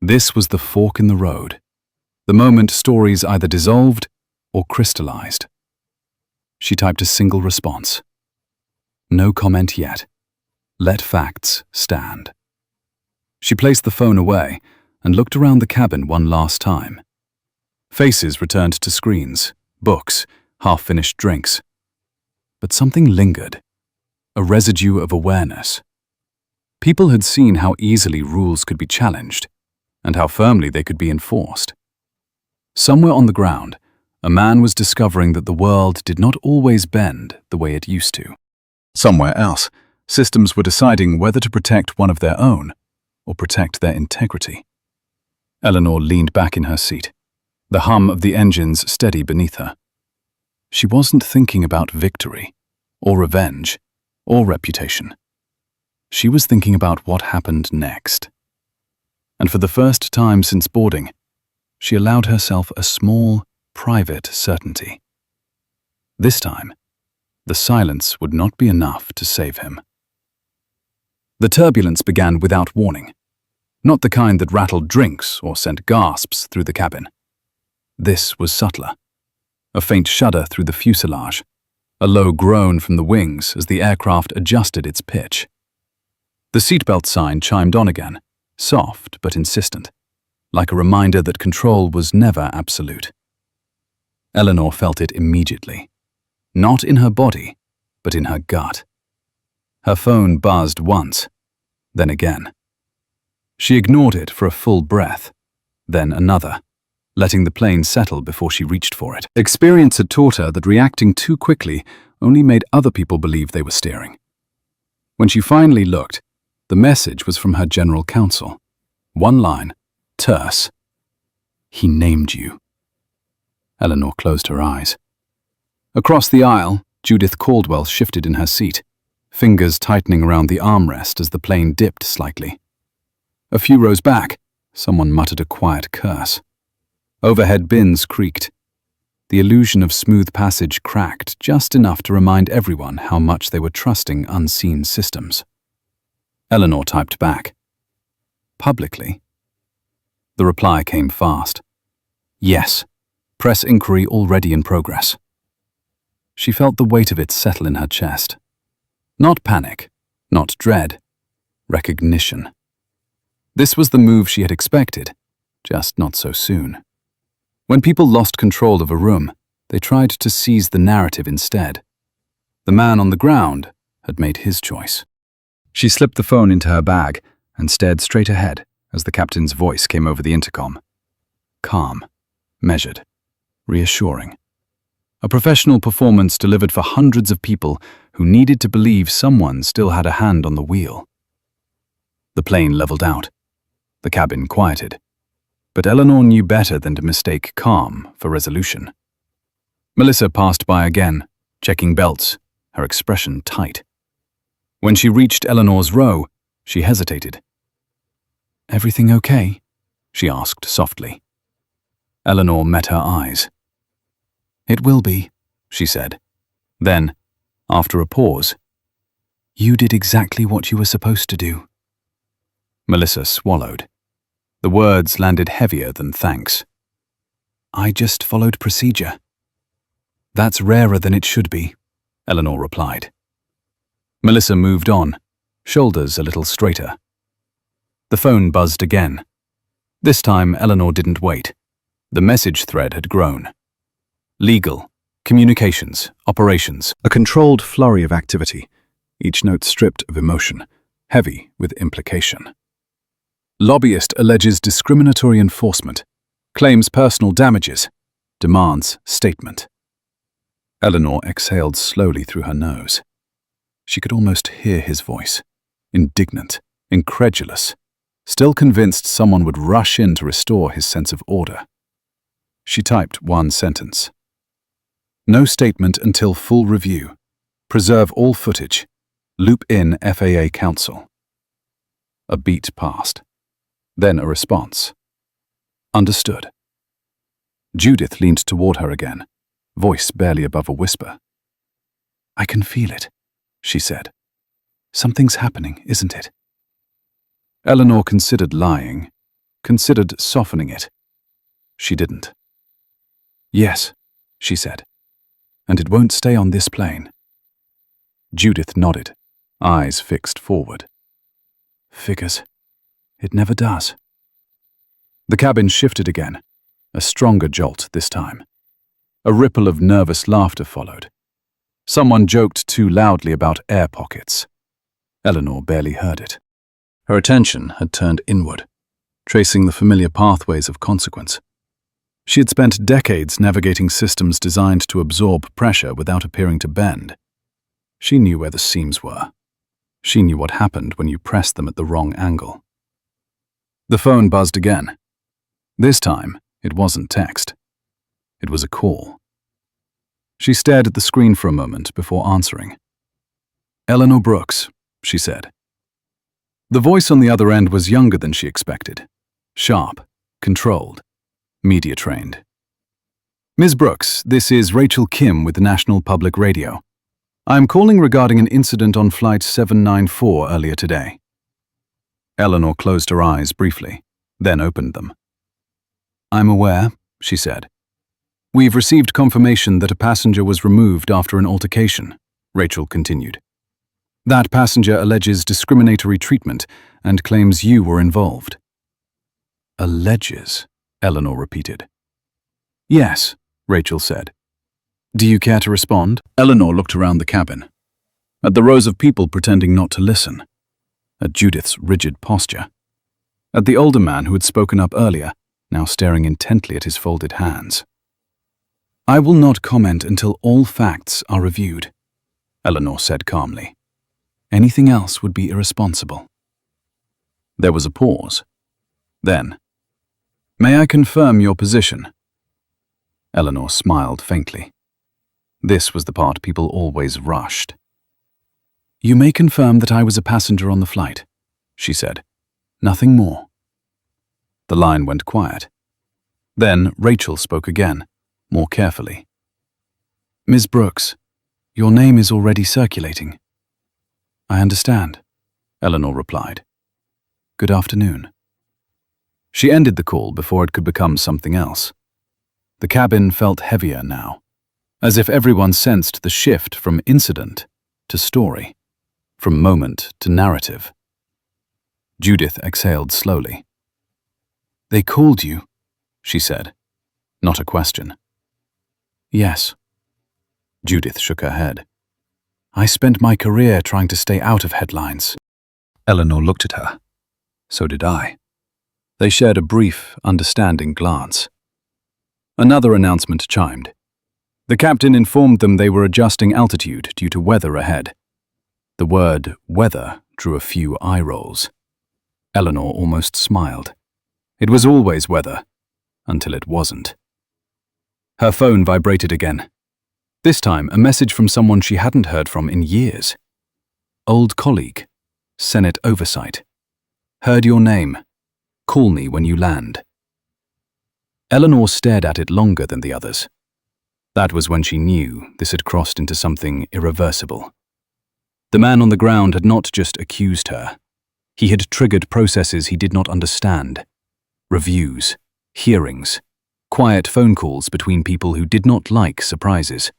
This was the fork in the road. The moment stories either dissolved or crystallized. She typed a single response. No comment yet. Let facts stand. She placed the phone away and looked around the cabin one last time. Faces returned to screens, books, half-finished drinks. But something lingered, a residue of awareness. People had seen how easily rules could be challenged and how firmly they could be enforced. Somewhere on the ground, a man was discovering that the world did not always bend the way it used to. Somewhere else, systems were deciding whether to protect one of their own or protect their integrity. Eleanor leaned back in her seat, the hum of the engines steady beneath her. She wasn't thinking about victory, or revenge, or reputation. She was thinking about what happened next. And for the first time since boarding, she allowed herself a small, private certainty. This time, the silence would not be enough to save him. The turbulence began without warning, not the kind that rattled drinks or sent gasps through the cabin. This was subtler. A faint shudder through the fuselage, a low groan from the wings as the aircraft adjusted its pitch. The seatbelt sign chimed on again, soft but insistent, like a reminder that control was never absolute. Eleanor felt it immediately, not in her body, but in her gut. Her phone buzzed once, then again. She ignored it for a full breath, then another, letting the plane settle before she reached for it. Experience had taught her that reacting too quickly only made other people believe they were steering. When she finally looked, the message was from her general counsel. One line, terse. "He named you." Eleanor closed her eyes. Across the aisle, Judith Caldwell shifted in her seat, fingers tightening around the armrest as the plane dipped slightly. A few rows back, someone muttered a quiet curse. Overhead bins creaked. The illusion of smooth passage cracked just enough to remind everyone how much they were trusting unseen systems. Eleanor typed back. "Publicly?" The reply came fast. "Yes. Press inquiry already in progress." She felt the weight of it settle in her chest. Not panic, not dread, recognition. This was the move she had expected, just not so soon. When people lost control of a room, they tried to seize the narrative instead. The man on the ground had made his choice. She slipped the phone into her bag and stared straight ahead as the captain's voice came over the intercom. Calm, measured, reassuring. A professional performance delivered for hundreds of people who needed to believe someone still had a hand on the wheel. The plane leveled out. The cabin quieted. But Eleanor knew better than to mistake calm for resolution. Melissa passed by again, checking belts, her expression tight. When she reached Eleanor's row, she hesitated. "Everything okay?" she asked softly. Eleanor met her eyes. "It will be," she said. Then, after a pause, "You did exactly what you were supposed to do." Melissa swallowed. The words landed heavier than thanks. "I just followed procedure." "That's rarer than it should be," Eleanor replied. Melissa moved on, shoulders a little straighter. The phone buzzed again. This time, Eleanor didn't wait. The message thread had grown. Legal, communications, operations. A controlled flurry of activity, each note stripped of emotion, heavy with implication. Lobbyist alleges discriminatory enforcement, claims personal damages, demands statement. Eleanor exhaled slowly through her nose. She could almost hear his voice, indignant, incredulous, still convinced someone would rush in to restore his sense of order. She typed one sentence. "No statement until full review. Preserve all footage. Loop in FAA counsel." A beat passed. Then a response. "Understood." Judith leaned toward her again, voice barely above a whisper. "I can feel it," she said. "Something's happening, isn't it?" Eleanor considered lying, considered softening it. She didn't. "Yes," she said. "And it won't stay on this plane." Judith nodded, eyes fixed forward. "Figures. It never does." The cabin shifted again, a stronger jolt this time. A ripple of nervous laughter followed. Someone joked too loudly about air pockets. Eleanor barely heard it. Her attention had turned inward, tracing the familiar pathways of consequence. She had spent decades navigating systems designed to absorb pressure without appearing to bend. She knew where the seams were. She knew what happened when you pressed them at the wrong angle. The phone buzzed again. This time, it wasn't text. It was a call. She stared at the screen for a moment before answering. "Eleanor Brooks," she said. The voice on the other end was younger than she expected. Sharp, controlled, media-trained. "Ms. Brooks, this is Rachel Kim with the National Public Radio. I'm calling regarding an incident on Flight 794 earlier today." Eleanor closed her eyes briefly, then opened them. "I'm aware," she said. "We've received confirmation that a passenger was removed after an altercation," Rachel continued. "That passenger alleges discriminatory treatment and claims you were involved." "Alleges," Eleanor repeated. "Yes," Rachel said. "Do you care to respond?" Eleanor looked around the cabin, at the rows of people pretending not to listen, at Judith's rigid posture, at the older man who had spoken up earlier, now staring intently at his folded hands. "I will not comment until all facts are reviewed," Eleanor said calmly. "Anything else would be irresponsible." There was a pause. Then, "May I confirm your position?" Eleanor smiled faintly. This was the part people always rushed. "You may confirm that I was a passenger on the flight," she said. "Nothing more." The line went quiet. Then Rachel spoke again, more carefully. "Ms. Brooks, your name is already circulating." "I understand," Eleanor replied. "Good afternoon." She ended the call before it could become something else. The cabin felt heavier now, as if everyone sensed the shift from incident to story, from moment to narrative. Judith exhaled slowly. "They called you," she said, not a question. "Yes." Judith shook her head. "I spent my career trying to stay out of headlines." Eleanor looked at her. So did I. They shared a brief, understanding glance. Another announcement chimed. The captain informed them they were adjusting altitude due to weather ahead. The word weather drew a few eye rolls. Eleanor almost smiled. It was always weather, until it wasn't. Her phone vibrated again. This time, a message from someone she hadn't heard from in years. "Old colleague, Senate oversight. Heard your name. Call me when you land." Eleanor stared at it longer than the others. That was when she knew this had crossed into something irreversible. The man on the ground had not just accused her. He had triggered processes he did not understand. Reviews, hearings, quiet phone calls between people who did not like surprises.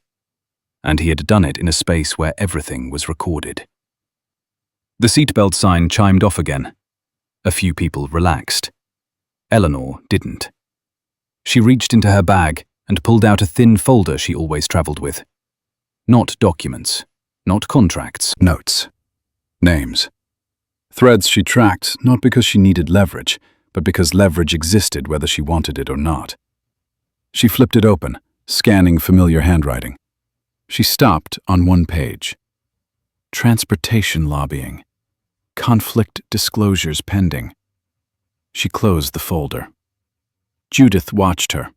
And he had done it in a space where everything was recorded. The seatbelt sign chimed off again. A few people relaxed. Eleanor didn't. She reached into her bag and pulled out a thin folder she always traveled with. Not documents, not contracts, notes, names. Threads she tracked not because she needed leverage, but because leverage existed whether she wanted it or not. She flipped it open, scanning familiar handwriting. She stopped on one page. Transportation lobbying. Conflict disclosures pending. She closed the folder. Judith watched her.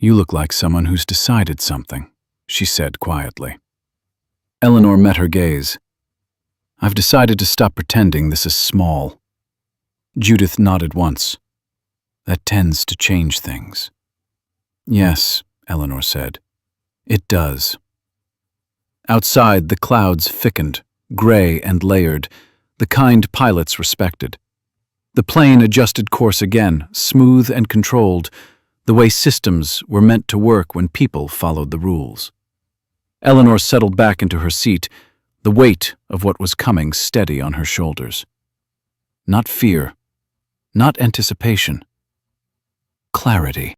"You look like someone who's decided something," she said quietly. Eleanor met her gaze. "I've decided to stop pretending this is small." Judith nodded once. "That tends to change things." "Yes," Eleanor said. "It does." Outside, the clouds thickened, gray and layered, the kind pilots respected. The plane adjusted course again, smooth and controlled, the way systems were meant to work when people followed the rules. Eleanor settled back into her seat, the weight of what was coming steady on her shoulders. Not fear, not anticipation. Clarity.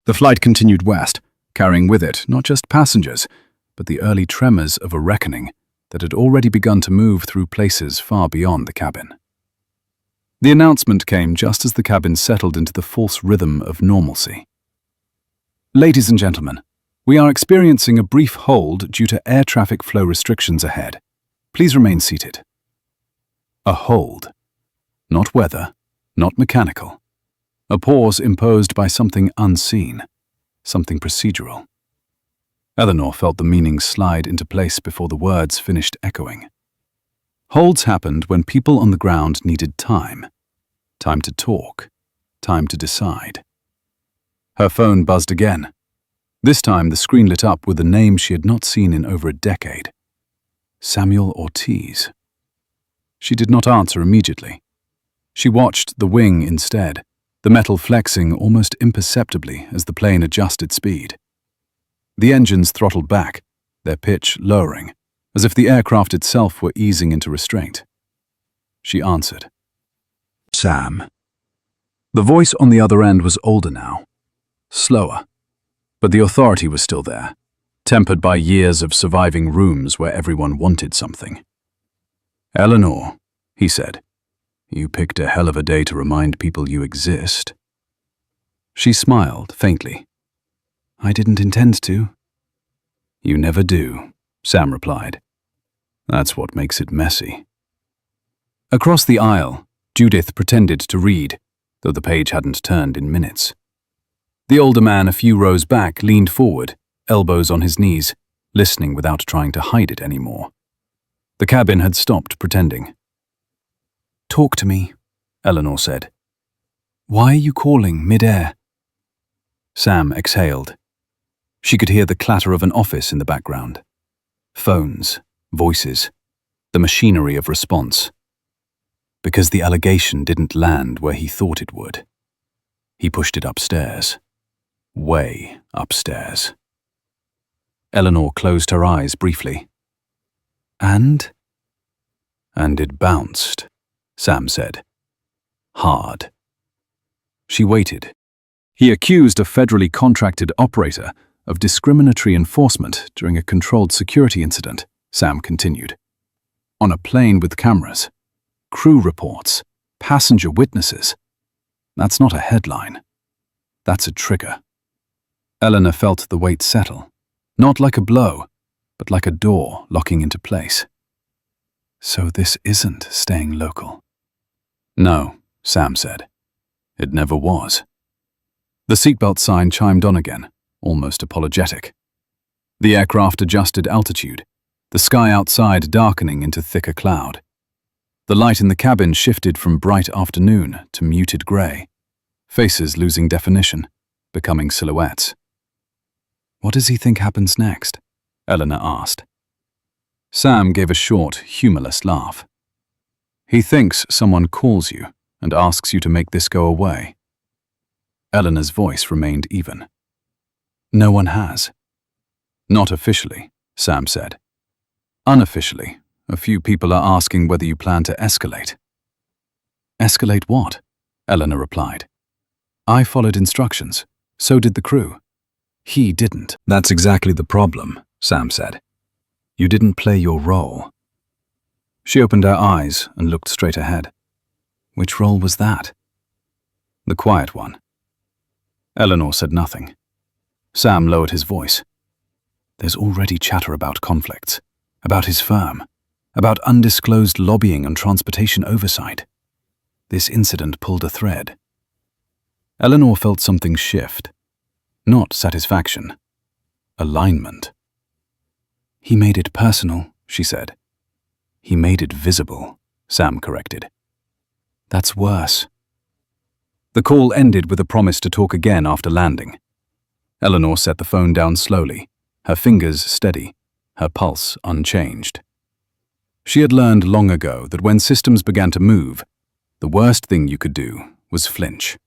The flight continued west, carrying with it not just passengers, but the early tremors of a reckoning that had already begun to move through places far beyond the cabin. The announcement came just as the cabin settled into the false rhythm of normalcy. "Ladies and gentlemen, we are experiencing a brief hold due to air traffic flow restrictions ahead. Please remain seated." A hold. Not weather, not mechanical. A pause imposed by something unseen, something procedural. Eleanor felt the meaning slide into place before the words finished echoing. Holds happened when people on the ground needed time. Time to talk. Time to decide. Her phone buzzed again. This time the screen lit up with a name she had not seen in over a decade. Samuel Ortiz. She did not answer immediately. She watched the wing instead, the metal flexing almost imperceptibly as the plane adjusted speed. The engines throttled back, their pitch lowering, as if the aircraft itself were easing into restraint. She answered. "Sam." The voice on the other end was older now, slower, but the authority was still there, tempered by years of surviving rooms where everyone wanted something. "Eleanor," he said, "you picked a hell of a day to remind people you exist." She smiled faintly. "I didn't intend to." "You never do," Sam replied. "That's what makes it messy." Across the aisle, Judith pretended to read, though the page hadn't turned in minutes. The older man a few rows back leaned forward, elbows on his knees, listening without trying to hide it anymore. The cabin had stopped pretending. "Talk to me," Eleanor said. "Why are you calling mid-air?" Sam exhaled. She could hear the clatter of an office in the background. Phones, voices, the machinery of response. Because the allegation didn't land where he thought it would. He pushed it upstairs. Way upstairs. Eleanor closed her eyes briefly. And it bounced, Sam said. Hard. She waited. He accused a federally contracted operator of discriminatory enforcement during a controlled security incident, Sam continued. On a plane with cameras, crew reports, passenger witnesses. That's not a headline. That's a trigger. Eleanor felt the weight settle, not like a blow, but like a door locking into place. So this isn't staying local. No, Sam said. It never was. The seatbelt sign chimed on again, almost apologetic. The aircraft adjusted altitude, the sky outside darkening into thicker cloud. The light in the cabin shifted from bright afternoon to muted grey, faces losing definition, becoming silhouettes. What does he think happens next? Eleanor asked. Sam gave a short, humorless laugh. He thinks someone calls you and asks you to make this go away. Eleanor's voice remained even. No one has. Not officially, Sam said. Unofficially, a few people are asking whether you plan to escalate. Escalate what? Eleanor replied. I followed instructions. So did the crew. He didn't. That's exactly the problem, Sam said. You didn't play your role. She opened her eyes and looked straight ahead. Which role was that? The quiet one. Eleanor said nothing. Sam lowered his voice. There's already chatter about conflicts, about his firm, about undisclosed lobbying and transportation oversight. This incident pulled a thread. Eleanor felt something shift. Not satisfaction. Alignment. He made it personal, she said. He made it visible, Sam corrected. That's worse. The call ended with a promise to talk again after landing. Eleanor set the phone down slowly, her fingers steady, her pulse unchanged. She had learned long ago that when systems began to move, the worst thing you could do was flinch.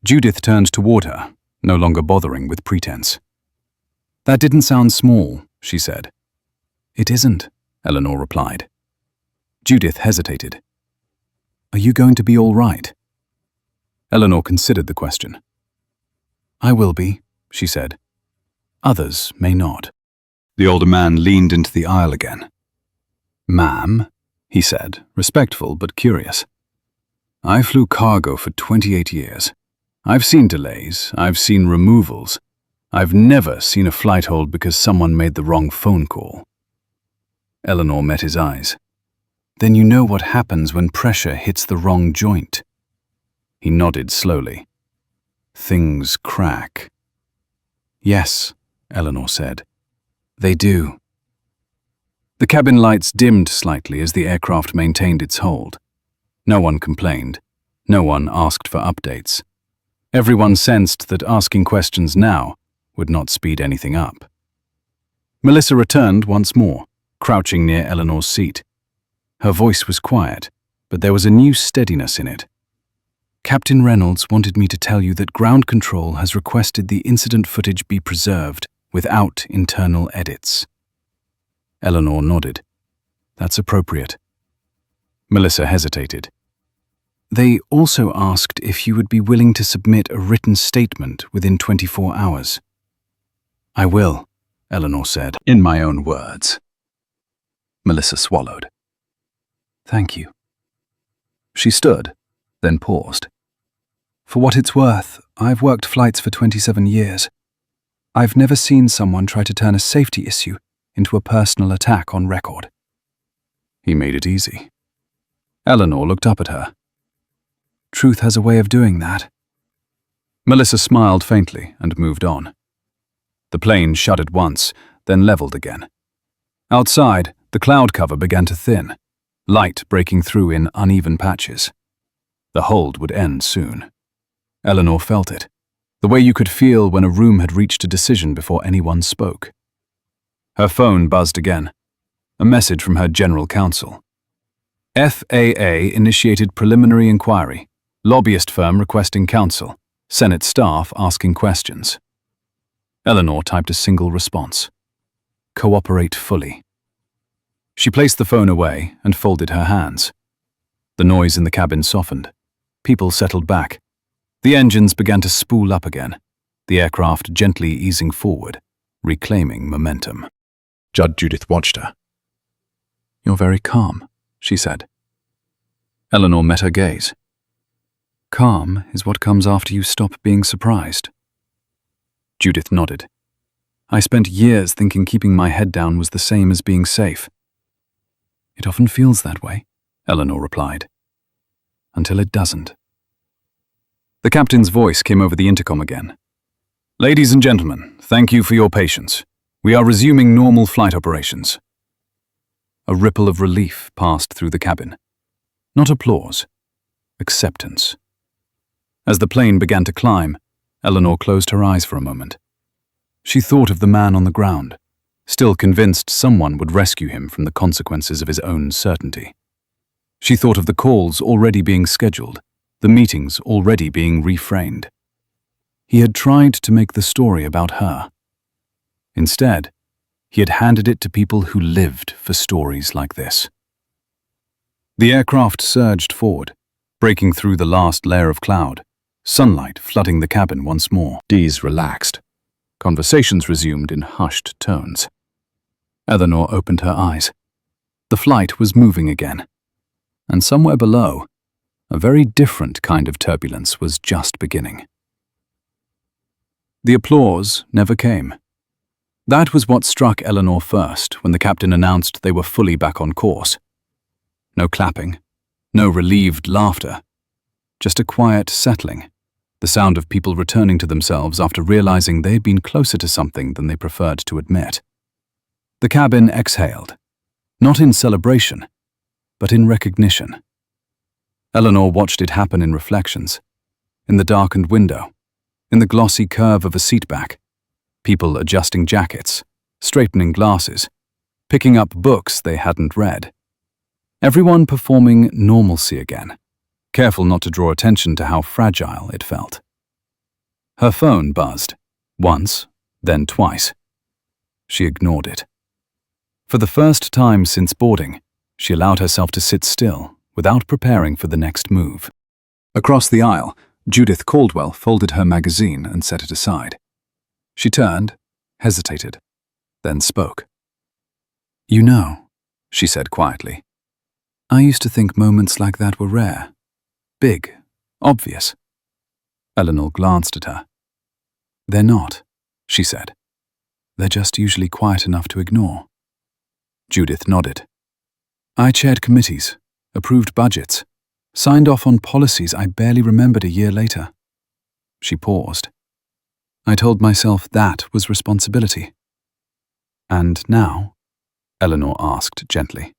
Judith turned toward her, no longer bothering with pretense. That didn't sound small, she said. It isn't, Eleanor replied. Judith hesitated. Are you going to be all right? Eleanor considered the question. I will be, she said. Others may not. The older man leaned into the aisle again. Ma'am, he said, respectful but curious. I flew cargo for 28 years. I've seen delays, I've seen removals. I've never seen a flight hold because someone made the wrong phone call. Eleanor met his eyes. Then you know what happens when pressure hits the wrong joint. He nodded slowly. Things crack. Yes, Eleanor said. They do. The cabin lights dimmed slightly as the aircraft maintained its hold. No one complained. No one asked for updates. Everyone sensed that asking questions now would not speed anything up. Melissa returned once more, crouching near Eleanor's seat. Her voice was quiet, but there was a new steadiness in it. Captain Reynolds wanted me to tell you that ground control has requested the incident footage be preserved without internal edits. Eleanor nodded. That's appropriate. Melissa hesitated. They also asked if you would be willing to submit a written statement within 24 hours. I will, Eleanor said, in my own words. Melissa swallowed. Thank you. She stood, then paused. For what it's worth, I've worked flights for 27 years. I've never seen someone try to turn a safety issue into a personal attack on record. He made it easy. Eleanor looked up at her. Truth has a way of doing that. Melissa smiled faintly and moved on. The plane shuddered once, then leveled again. Outside, the cloud cover began to thin, light breaking through in uneven patches. The hold would end soon. Eleanor felt it, the way you could feel when a room had reached a decision before anyone spoke. Her phone buzzed again. A message from her general counsel. FAA initiated preliminary inquiry. Lobbyist firm requesting counsel. Senate staff asking questions. Eleanor typed a single response. Cooperate fully. She placed the phone away and folded her hands. The noise in the cabin softened. People settled back. The engines began to spool up again, the aircraft gently easing forward, reclaiming momentum. Judith watched her. You're very calm, she said. Eleanor met her gaze. Calm is what comes after you stop being surprised. Judith nodded. I spent years thinking keeping my head down was the same as being safe. It often feels that way, Eleanor replied. Until it doesn't. The captain's voice came over the intercom again. Ladies and gentlemen, thank you for your patience. We are resuming normal flight operations. A ripple of relief passed through the cabin. Not applause, acceptance. As the plane began to climb, Eleanor closed her eyes for a moment. She thought of the man on the ground, still convinced someone would rescue him from the consequences of his own certainty. She thought of the calls already being scheduled, the meetings already being reframed. He had tried to make the story about her. Instead, he had handed it to people who lived for stories like this. The aircraft surged forward, breaking through the last layer of cloud, sunlight flooding the cabin once more. Dees relaxed. Conversations resumed in hushed tones. Eleanor opened her eyes. The flight was moving again. And somewhere below, a very different kind of turbulence was just beginning. The applause never came. That was what struck Eleanor first when the captain announced they were fully back on course. No clapping, no relieved laughter, just a quiet settling, the sound of people returning to themselves after realizing they had been closer to something than they preferred to admit. The cabin exhaled, not in celebration, but in recognition. Eleanor watched it happen in reflections, in the darkened window, in the glossy curve of a seatback, people adjusting jackets, straightening glasses, picking up books they hadn't read. Everyone performing normalcy again, careful not to draw attention to how fragile it felt. Her phone buzzed, once, then twice. She ignored it. For the first time since boarding, she allowed herself to sit still, without preparing for the next move. Across the aisle, Judith Caldwell folded her magazine and set it aside. She turned, hesitated, then spoke. "You know," she said quietly, "I used to think moments like that were rare. Big, obvious." Eleanor glanced at her. "They're not," she said. "They're just usually quiet enough to ignore." Judith nodded. "I chaired committees, approved budgets, signed off on policies I barely remembered a year later." She paused. "I told myself that was responsibility." "And now?" Eleanor asked gently.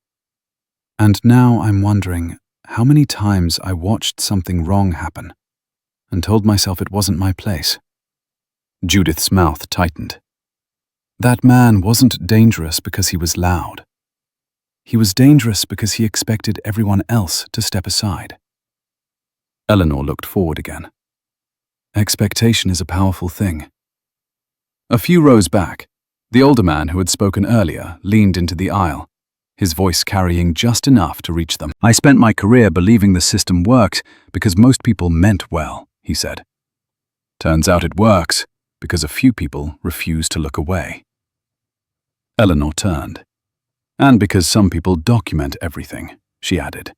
"And now I'm wondering how many times I watched something wrong happen and told myself it wasn't my place." Judith's mouth tightened. That man wasn't dangerous because he was loud. He was dangerous because he expected everyone else to step aside. Eleanor looked forward again. Expectation is a powerful thing. A few rows back, the older man who had spoken earlier leaned into the aisle, his voice carrying just enough to reach them. "I spent my career believing the system worked because most people meant well," he said. "Turns out it works because a few people refuse to look away." Eleanor turned. "And because some people document everything," she added.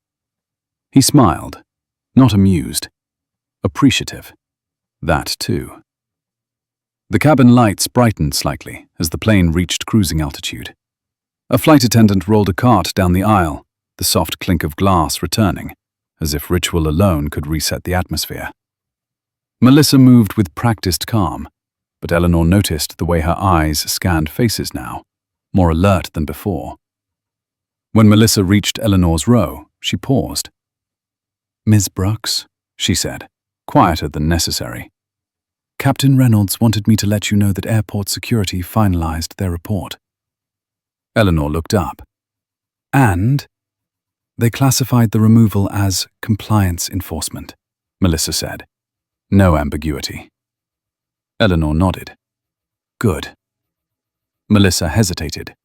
He smiled, not amused, appreciative. That too. The cabin lights brightened slightly as the plane reached cruising altitude. A flight attendant rolled a cart down the aisle, the soft clink of glass returning, as if ritual alone could reset the atmosphere. Melissa moved with practiced calm, but Eleanor noticed the way her eyes scanned faces now, more alert than before. When Melissa reached Eleanor's row, she paused. "Ms. Brooks," she said, quieter than necessary. "Captain Reynolds wanted me to let you know that airport security finalized their report." Eleanor looked up. "And they classified the removal as compliance enforcement," Melissa said. No ambiguity. Eleanor nodded. "Good." Melissa hesitated.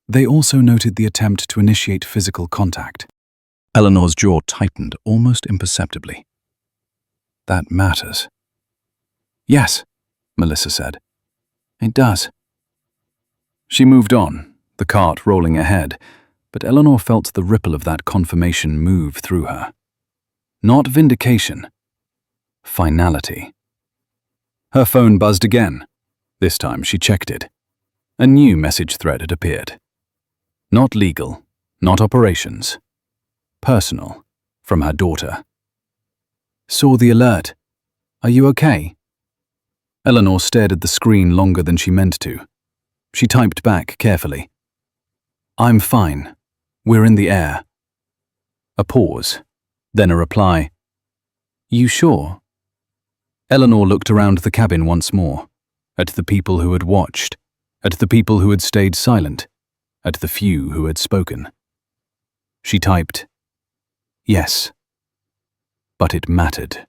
"They also noted the attempt to initiate physical contact." Eleanor's jaw tightened almost imperceptibly. "That matters." "Yes," Melissa said. "It does." She moved on, the cart rolling ahead, but Eleanor felt the ripple of that confirmation move through her. Not vindication. Finality. Her phone buzzed again. This time she checked it. A new message thread had appeared. Not legal, not operations. Personal, from her daughter. "Saw the alert. Are you okay?" Eleanor stared at the screen longer than she meant to. She typed back carefully. "I'm fine. We're in the air." A pause, then a reply. "You sure?" Eleanor looked around the cabin once more. at the people who had watched, at the people who had stayed silent, at the few who had spoken. She typed, "Yes." But it mattered.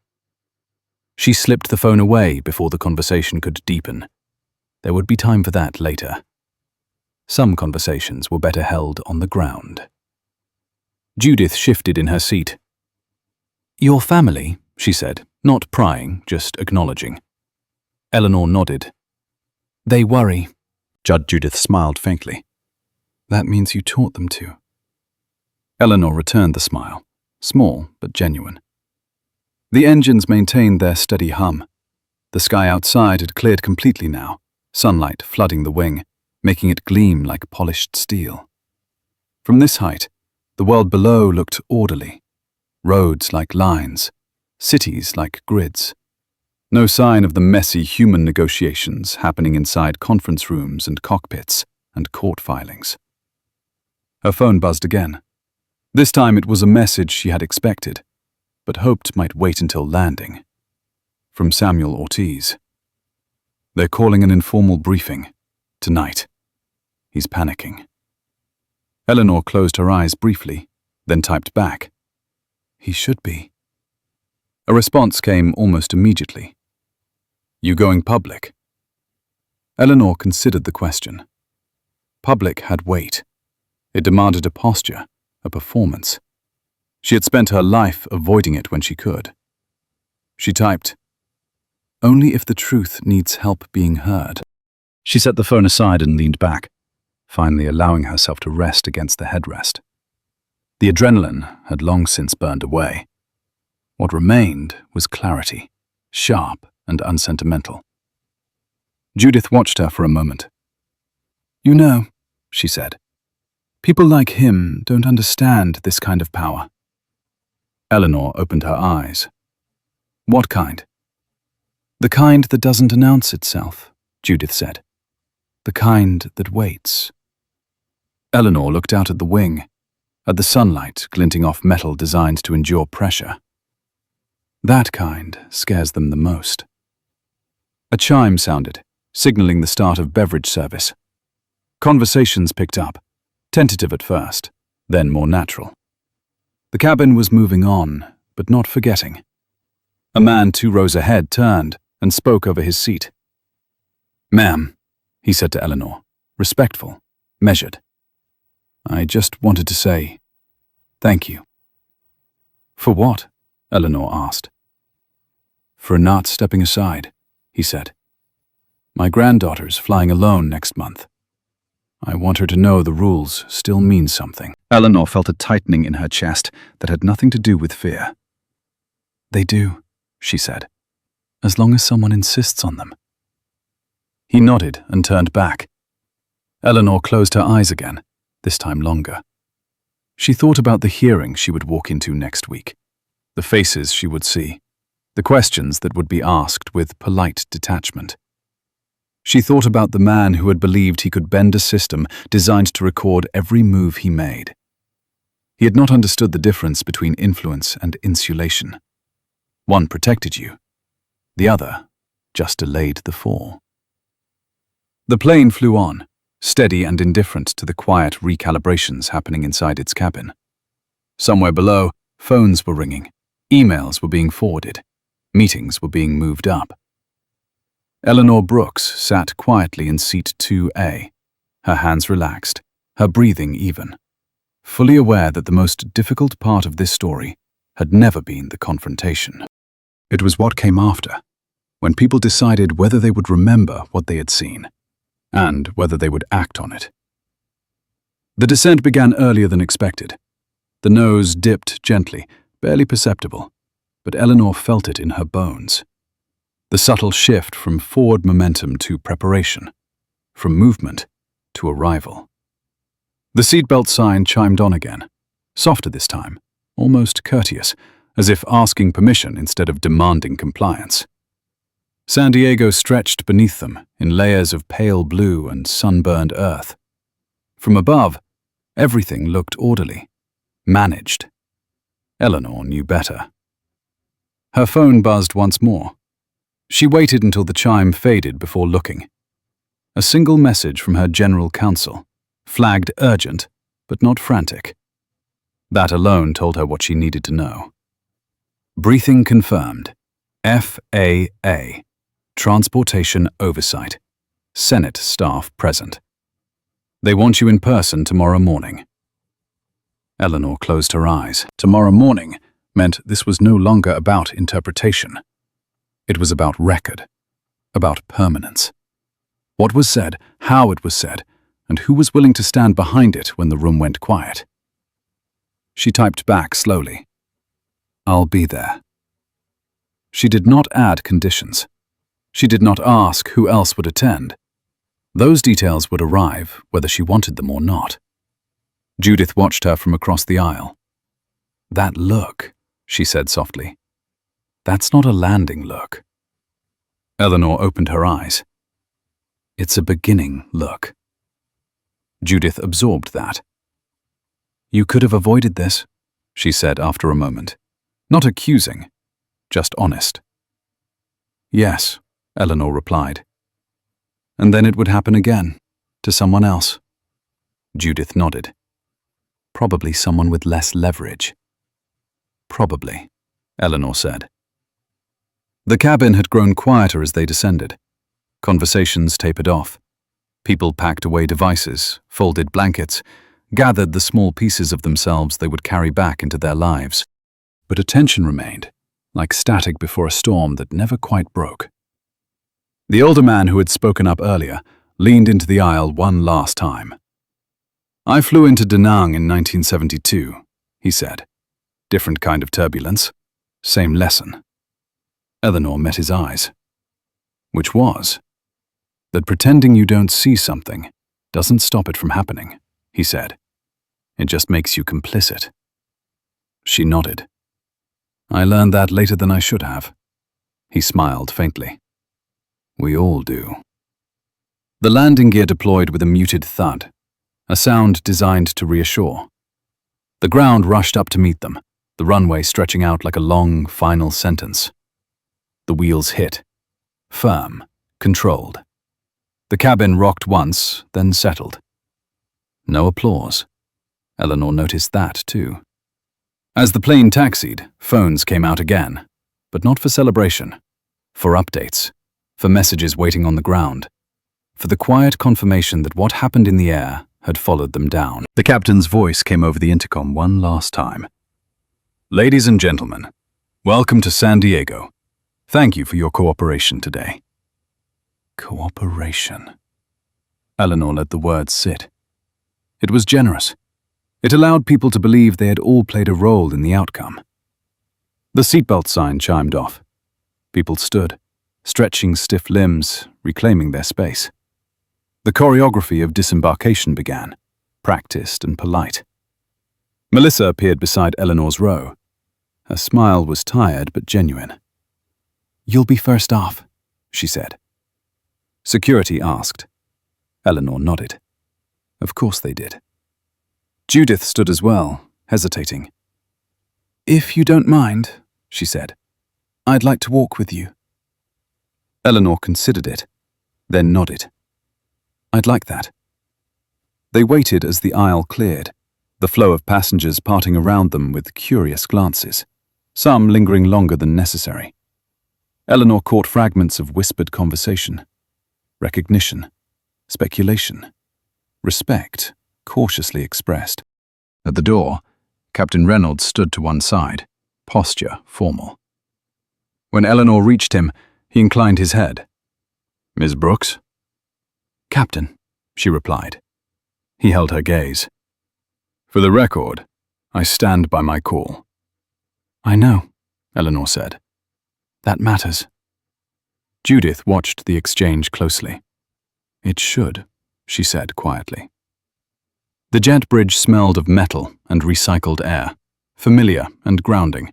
She slipped the phone away before the conversation could deepen. There would be time for that later. Some conversations were better held on the ground. Judith shifted in her seat. "Your family," she said, not prying, just acknowledging. Eleanor nodded. "They worry." Judith smiled faintly. "That means you taught them to." Eleanor returned the smile, small but genuine. The engines maintained their steady hum. The sky outside had cleared completely now, sunlight flooding the wing, making it gleam like polished steel. From this height, the world below looked orderly. Roads like lines, cities like grids. No sign of the messy human negotiations happening inside conference rooms and cockpits and court filings. Her phone buzzed again. This time it was a message she had expected, but hoped might wait until landing. From Samuel Ortiz. "They're calling an informal briefing. Tonight. He's panicking." Eleanor closed her eyes briefly, then typed back, "He should be." A response came almost immediately. "You going public?" Eleanor considered the question. Public had weight. It demanded a posture, a performance. She had spent her life avoiding it when she could. She typed, "Only if the truth needs help being heard." She set the phone aside and leaned back, finally allowing herself to rest against the headrest. The adrenaline had long since burned away. What remained was clarity, sharp and unsentimental. Judith watched her for a moment. "You know," she said, "people like him don't understand this kind of power." Eleanor opened her eyes. "What kind?" "The kind that doesn't announce itself," Judith said. "The kind that waits." Eleanor looked out at the wing, at the sunlight glinting off metal designed to endure pressure. That kind scares them the most. A chime sounded, signaling the start of beverage service. Conversations picked up, tentative at first, then more natural. The cabin was moving on, but not forgetting. A man 2 rows ahead turned and spoke over his seat. "Ma'am," he said to Eleanor, respectful, measured. "I just wanted to say thank you." "For what?" Eleanor asked. "For not stepping aside," he said. "My granddaughter's flying alone next month. I want her to know the rules still mean something." Eleanor felt a tightening in her chest that had nothing to do with fear. "They do," she said, "as long as someone insists on them." He nodded and turned back. Eleanor closed her eyes again, this time longer. She thought about the hearing she would walk into next week, the faces she would see, the questions that would be asked with polite detachment. She thought about the man who had believed he could bend a system designed to record every move he made. He had not understood the difference between influence and insulation. One protected you, the other just delayed the fall. The plane flew on, steady and indifferent to the quiet recalibrations happening inside its cabin. Somewhere below, phones were ringing, emails were being forwarded, meetings were being moved up. Eleanor Brooks sat quietly in seat 2A, her hands relaxed, her breathing even, fully aware that the most difficult part of this story had never been the confrontation. It was what came after, when people decided whether they would remember what they had seen, and whether they would act on it. The descent began earlier than expected. The nose dipped gently, barely perceptible, but Eleanor felt it in her bones. The subtle shift from forward momentum to preparation, from movement to arrival. The seatbelt sign chimed on again, softer this time, almost courteous, as if asking permission instead of demanding compliance. San Diego stretched beneath them in layers of pale blue and sunburned earth. From above, everything looked orderly, managed. Eleanor knew better. Her phone buzzed once more. She waited until the chime faded before looking. A single message from her general counsel, flagged urgent, but not frantic. That alone told her what she needed to know. Briefing confirmed. FAA. Transportation Oversight. Senate staff present. They want you in person tomorrow morning. Eleanor closed her eyes. Tomorrow morning meant this was no longer about interpretation. It was about record, about permanence. What was said, how it was said, and who was willing to stand behind it when the room went quiet. She typed back slowly. I'll be there. She did not add conditions. She did not ask who else would attend. Those details would arrive whether she wanted them or not. Judith watched her from across the aisle. That look, she said softly. That's not a landing look. Eleanor opened her eyes. It's a beginning look. Judith absorbed that. You could have avoided this, she said after a moment. Not accusing, just honest. Yes, Eleanor replied. And then it would happen again, to someone else. Judith nodded. Probably someone with less leverage. Probably, Eleanor said. The cabin had grown quieter as they descended. Conversations tapered off. People packed away devices, folded blankets, gathered the small pieces of themselves they would carry back into their lives. But attention remained, like static before a storm that never quite broke. The older man who had spoken up earlier leaned into the aisle one last time. I flew into Da Nang in 1972, he said. Different kind of turbulence. Same lesson. Eleanor met his eyes. Which was that pretending you don't see something doesn't stop it from happening, he said. It just makes you complicit. She nodded. I learned that later than I should have. He smiled faintly. We all do. The landing gear deployed with a muted thud, a sound designed to reassure. The ground rushed up to meet them, the runway stretching out like a long, final sentence. The wheels hit. Firm, controlled. The cabin rocked once, then settled. No applause. Eleanor noticed that, too. As the plane taxied, phones came out again, but not for celebration, for updates, for messages waiting on the ground, for the quiet confirmation that what happened in the air had followed them down. The captain's voice came over the intercom one last time. Ladies and gentlemen, welcome to San Diego. Thank you for your cooperation today. Cooperation. Eleanor let the words sit. It was generous. It allowed people to believe they had all played a role in the outcome. The seatbelt sign chimed off. People stood, stretching stiff limbs, reclaiming their space. The choreography of disembarkation began, practiced and polite. Melissa appeared beside Eleanor's row. Her smile was tired but genuine. You'll be first off, she said. Security asked. Eleanor nodded. Of course they did. Judith stood as well, hesitating. If you don't mind, she said, I'd like to walk with you. Eleanor considered it, then nodded. I'd like that. They waited as the aisle cleared, the flow of passengers parting around them with curious glances, some lingering longer than necessary. Eleanor caught fragments of whispered conversation, recognition, speculation, respect, cautiously expressed. At the door, Captain Reynolds stood to one side, posture formal. When Eleanor reached him, he inclined his head. Miss Brooks? Captain, she replied. He held her gaze. For the record, I stand by my call. I know, Eleanor said. That matters. Judith watched the exchange closely. It should, she said quietly. The jet bridge smelled of metal and recycled air, familiar and grounding.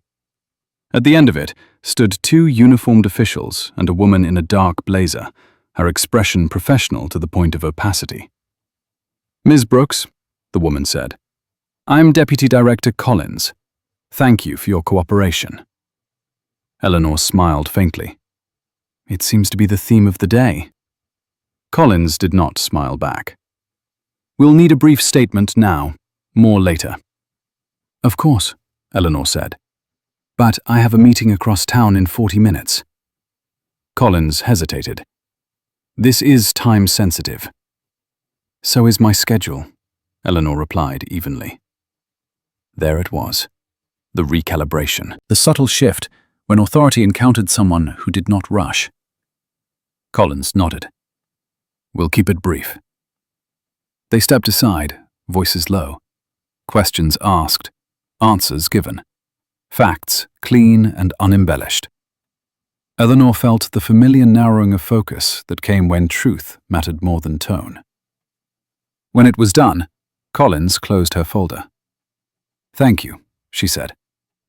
At the end of it stood two uniformed officials and a woman in a dark blazer, her expression professional to the point of opacity. Ms. Brooks, the woman said, I'm Deputy Director Collins. Thank you for your cooperation. Eleanor smiled faintly. It seems to be the theme of the day. Collins did not smile back. We'll need a brief statement now, more later. Of course, Eleanor said. But I have a meeting across town in 40 minutes. Collins hesitated. This is time sensitive. So is my schedule, Eleanor replied evenly. There it was. The recalibration. The subtle shift when authority encountered someone who did not rush. Collins nodded. We'll keep it brief. They stepped aside, voices low. Questions asked, answers given. Facts clean and unembellished. Eleanor felt the familiar narrowing of focus that came when truth mattered more than tone. When it was done, Collins closed her folder. Thank you, she said.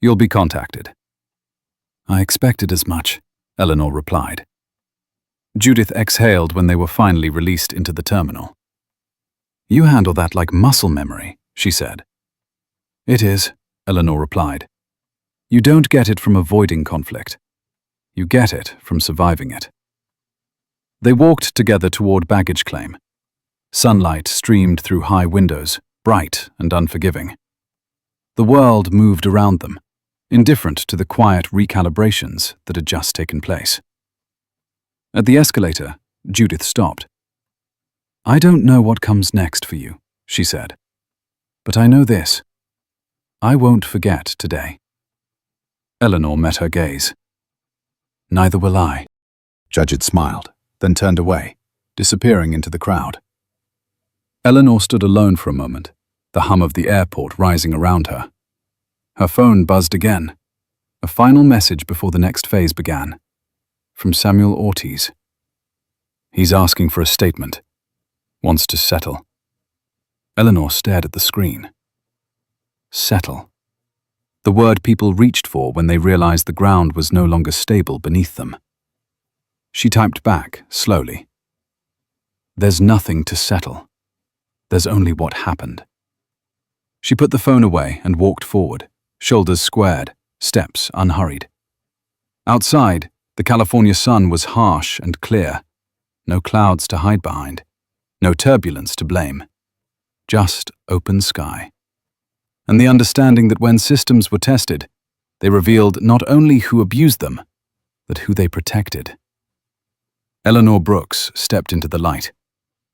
You'll be contacted. I expected as much, Eleanor replied. Judith exhaled when they were finally released into the terminal. You handle that like muscle memory, she said. It is, Eleanor replied. You don't get it from avoiding conflict. You get it from surviving it. They walked together toward baggage claim. Sunlight streamed through high windows, bright and unforgiving. The world moved around them, indifferent to the quiet recalibrations that had just taken place. At the escalator, Judith stopped. I don't know what comes next for you, she said. But I know this. I won't forget today. Eleanor met her gaze. Neither will I. Judith smiled, then turned away, disappearing into the crowd. Eleanor stood alone for a moment, the hum of the airport rising around her. Her phone buzzed again. A final message before the next phase began. From Samuel Ortiz. He's asking for a statement. Wants to settle. Eleanor stared at the screen. Settle. The word people reached for when they realized the ground was no longer stable beneath them. She typed back, slowly. There's nothing to settle. There's only what happened. She put the phone away and walked forward, shoulders squared, steps unhurried. Outside, the California sun was harsh and clear. No clouds to hide behind. No turbulence to blame. Just open sky. And the understanding that when systems were tested, they revealed not only who abused them, but who they protected. Eleanor Brooks stepped into the light,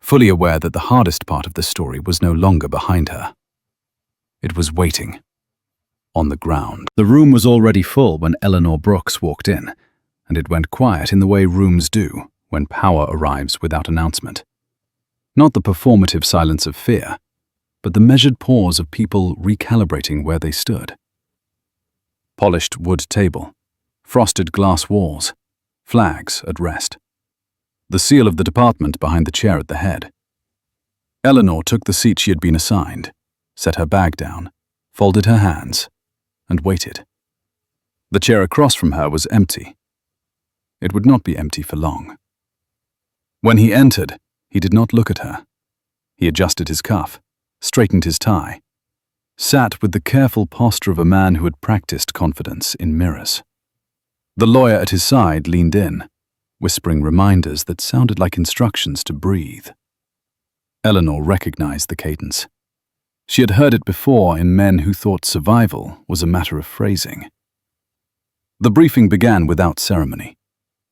fully aware that the hardest part of the story was no longer behind her. It was waiting. On the ground. The room was already full when Eleanor Brooks walked in, and it went quiet in the way rooms do when power arrives without announcement. Not the performative silence of fear, but the measured pause of people recalibrating where they stood. Polished wood table, frosted glass walls, flags at rest. The seal of the department behind the chair at the head. Eleanor took the seat she had been assigned, set her bag down, folded her hands, and waited. The chair across from her was empty. It would not be empty for long. When he entered, he did not look at her. He adjusted his cuff, straightened his tie, sat with the careful posture of a man who had practiced confidence in mirrors. The lawyer at his side leaned in, whispering reminders that sounded like instructions to breathe. Eleanor recognized the cadence. She had heard it before in men who thought survival was a matter of phrasing. The briefing began without ceremony.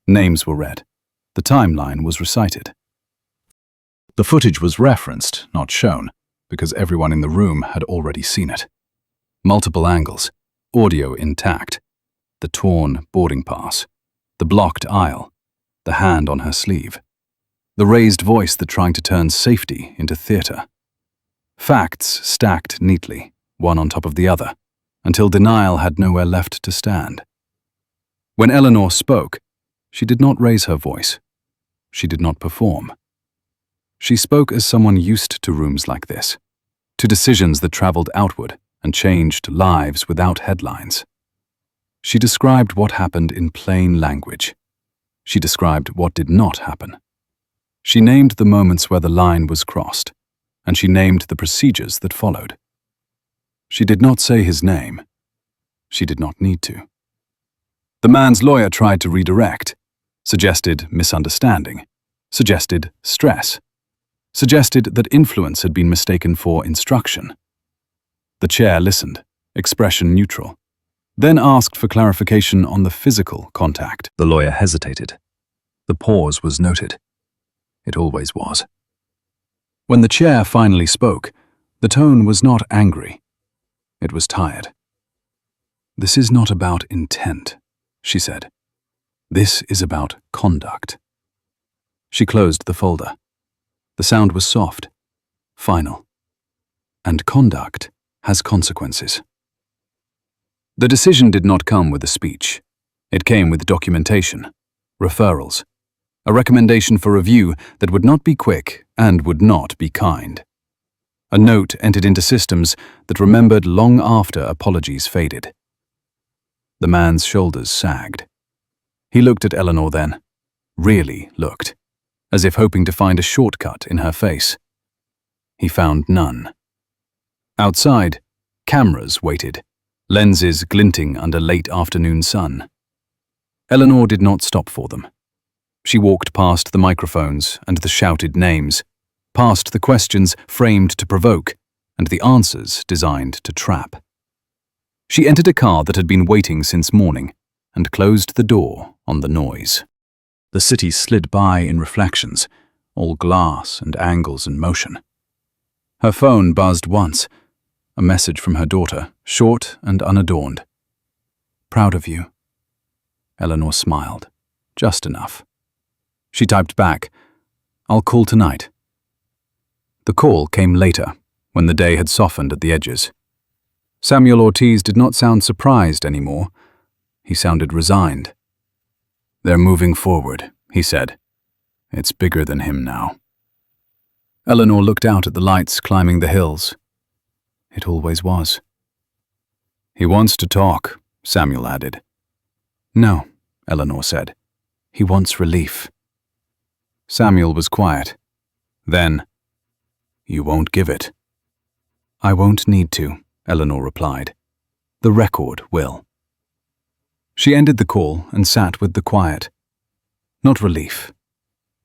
Names were read. The timeline was recited. The footage was referenced, not shown, because everyone in the room had already seen it. Multiple angles, audio intact, the torn boarding pass, the blocked aisle, the hand on her sleeve, the raised voice that tried to turn safety into theater. Facts stacked neatly, one on top of the other, until denial had nowhere left to stand. When Eleanor spoke, she did not raise her voice. She did not perform. She spoke as someone used to rooms like this, to decisions that traveled outward and changed lives without headlines. She described what happened in plain language. She described what did not happen. She named the moments where the line was crossed, and she named the procedures that followed. She did not say his name. She did not need to. The man's lawyer tried to redirect, suggested misunderstanding, suggested stress, suggested that influence had been mistaken for instruction. The chair listened, expression neutral, then asked for clarification on the physical contact. The lawyer hesitated. The pause was noted. It always was. When the chair finally spoke, the tone was not angry. It was tired. "This is not about intent," she said. "This is about conduct." She closed the folder. The sound was soft, final. And conduct has consequences. The decision did not come with a speech. It came with documentation, referrals, a recommendation for review that would not be quick and would not be kind. A note entered into systems that remembered long after apologies faded. The man's shoulders sagged. He looked at Eleanor then, really looked, as if hoping to find a shortcut in her face. He found none. Outside, cameras waited, lenses glinting under late afternoon sun. Eleanor did not stop for them. She walked past the microphones and the shouted names, past the questions framed to provoke and the answers designed to trap. She entered a car that had been waiting since morning and closed the door on the noise. The city slid by in reflections, all glass and angles and motion. Her phone buzzed once, a message from her daughter, short and unadorned. "Proud of you." Eleanor smiled, just enough. She typed back, "I'll call tonight." The call came later, when the day had softened at the edges. Samuel Ortiz did not sound surprised anymore. He sounded resigned. "They're moving forward," he said. "It's bigger than him now." Eleanor looked out at the lights climbing the hills. It always was. "He wants to talk," Samuel added. "No," Eleanor said. "He wants relief." Samuel was quiet. Then, "You won't give it." "I won't need to," Eleanor replied. "The record will." She ended the call and sat with the quiet. Not relief.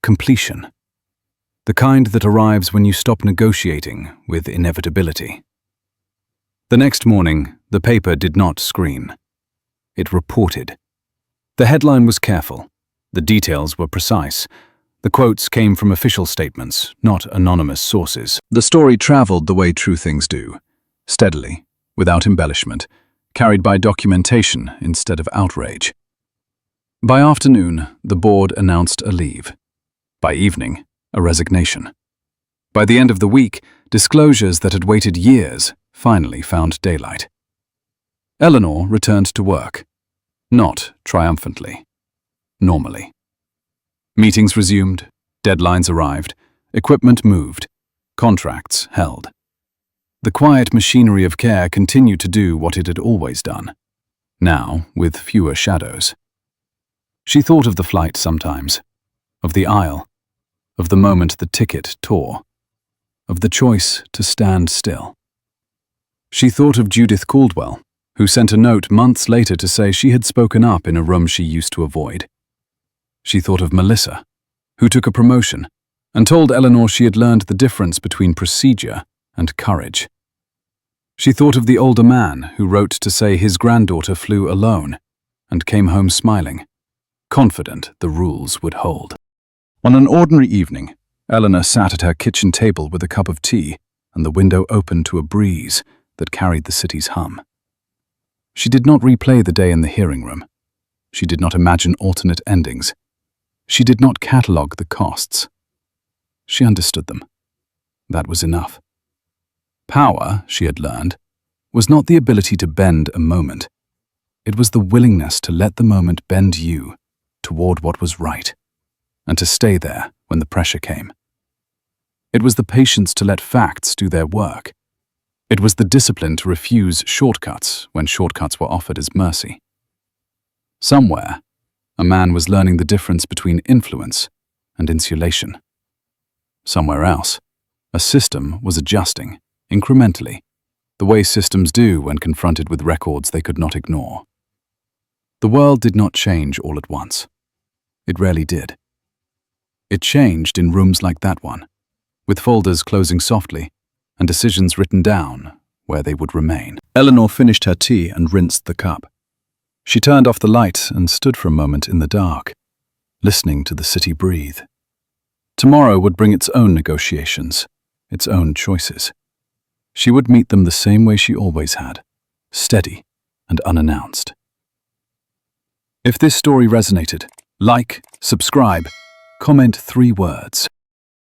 Completion. The kind that arrives when you stop negotiating with inevitability. The next morning, the paper did not scream. It reported. The headline was careful. The details were precise. The quotes came from official statements, not anonymous sources. The story traveled the way true things do, steadily, without embellishment, carried by documentation instead of outrage. By afternoon, the board announced a leave. By evening, a resignation. By the end of the week, disclosures that had waited years finally found daylight. Eleanor returned to work. Not triumphantly. Normally. Meetings resumed, deadlines arrived, equipment moved, contracts held. The quiet machinery of care continued to do what it had always done, now with fewer shadows. She thought of the flight sometimes, of the aisle, of the moment the ticket tore, of the choice to stand still. She thought of Judith Caldwell, who sent a note months later to say she had spoken up in a room she used to avoid. She thought of Melissa, who took a promotion and told Eleanor she had learned the difference between procedure and courage. She thought of the older man who wrote to say his granddaughter flew alone and came home smiling, confident the rules would hold. On an ordinary evening, Eleanor sat at her kitchen table with a cup of tea and the window open to a breeze that carried the city's hum. She did not replay the day in the hearing room. She did not imagine alternate endings. She did not catalogue the costs. She understood them. That was enough. Power, she had learned, was not the ability to bend a moment. It was the willingness to let the moment bend you toward what was right, and to stay there when the pressure came. It was the patience to let facts do their work. It was the discipline to refuse shortcuts when shortcuts were offered as mercy. Somewhere, a man was learning the difference between influence and insulation. Somewhere else, a system was adjusting, incrementally, the way systems do when confronted with records they could not ignore. The world did not change all at once. It rarely did. It changed in rooms like that one, with folders closing softly and decisions written down where they would remain. Eleanor finished her tea and rinsed the cup. She turned off the light and stood for a moment in the dark, listening to the city breathe. Tomorrow would bring its own negotiations, its own choices. She would meet them the same way she always had, steady and unannounced. If this story resonated, like, subscribe, comment 3 words.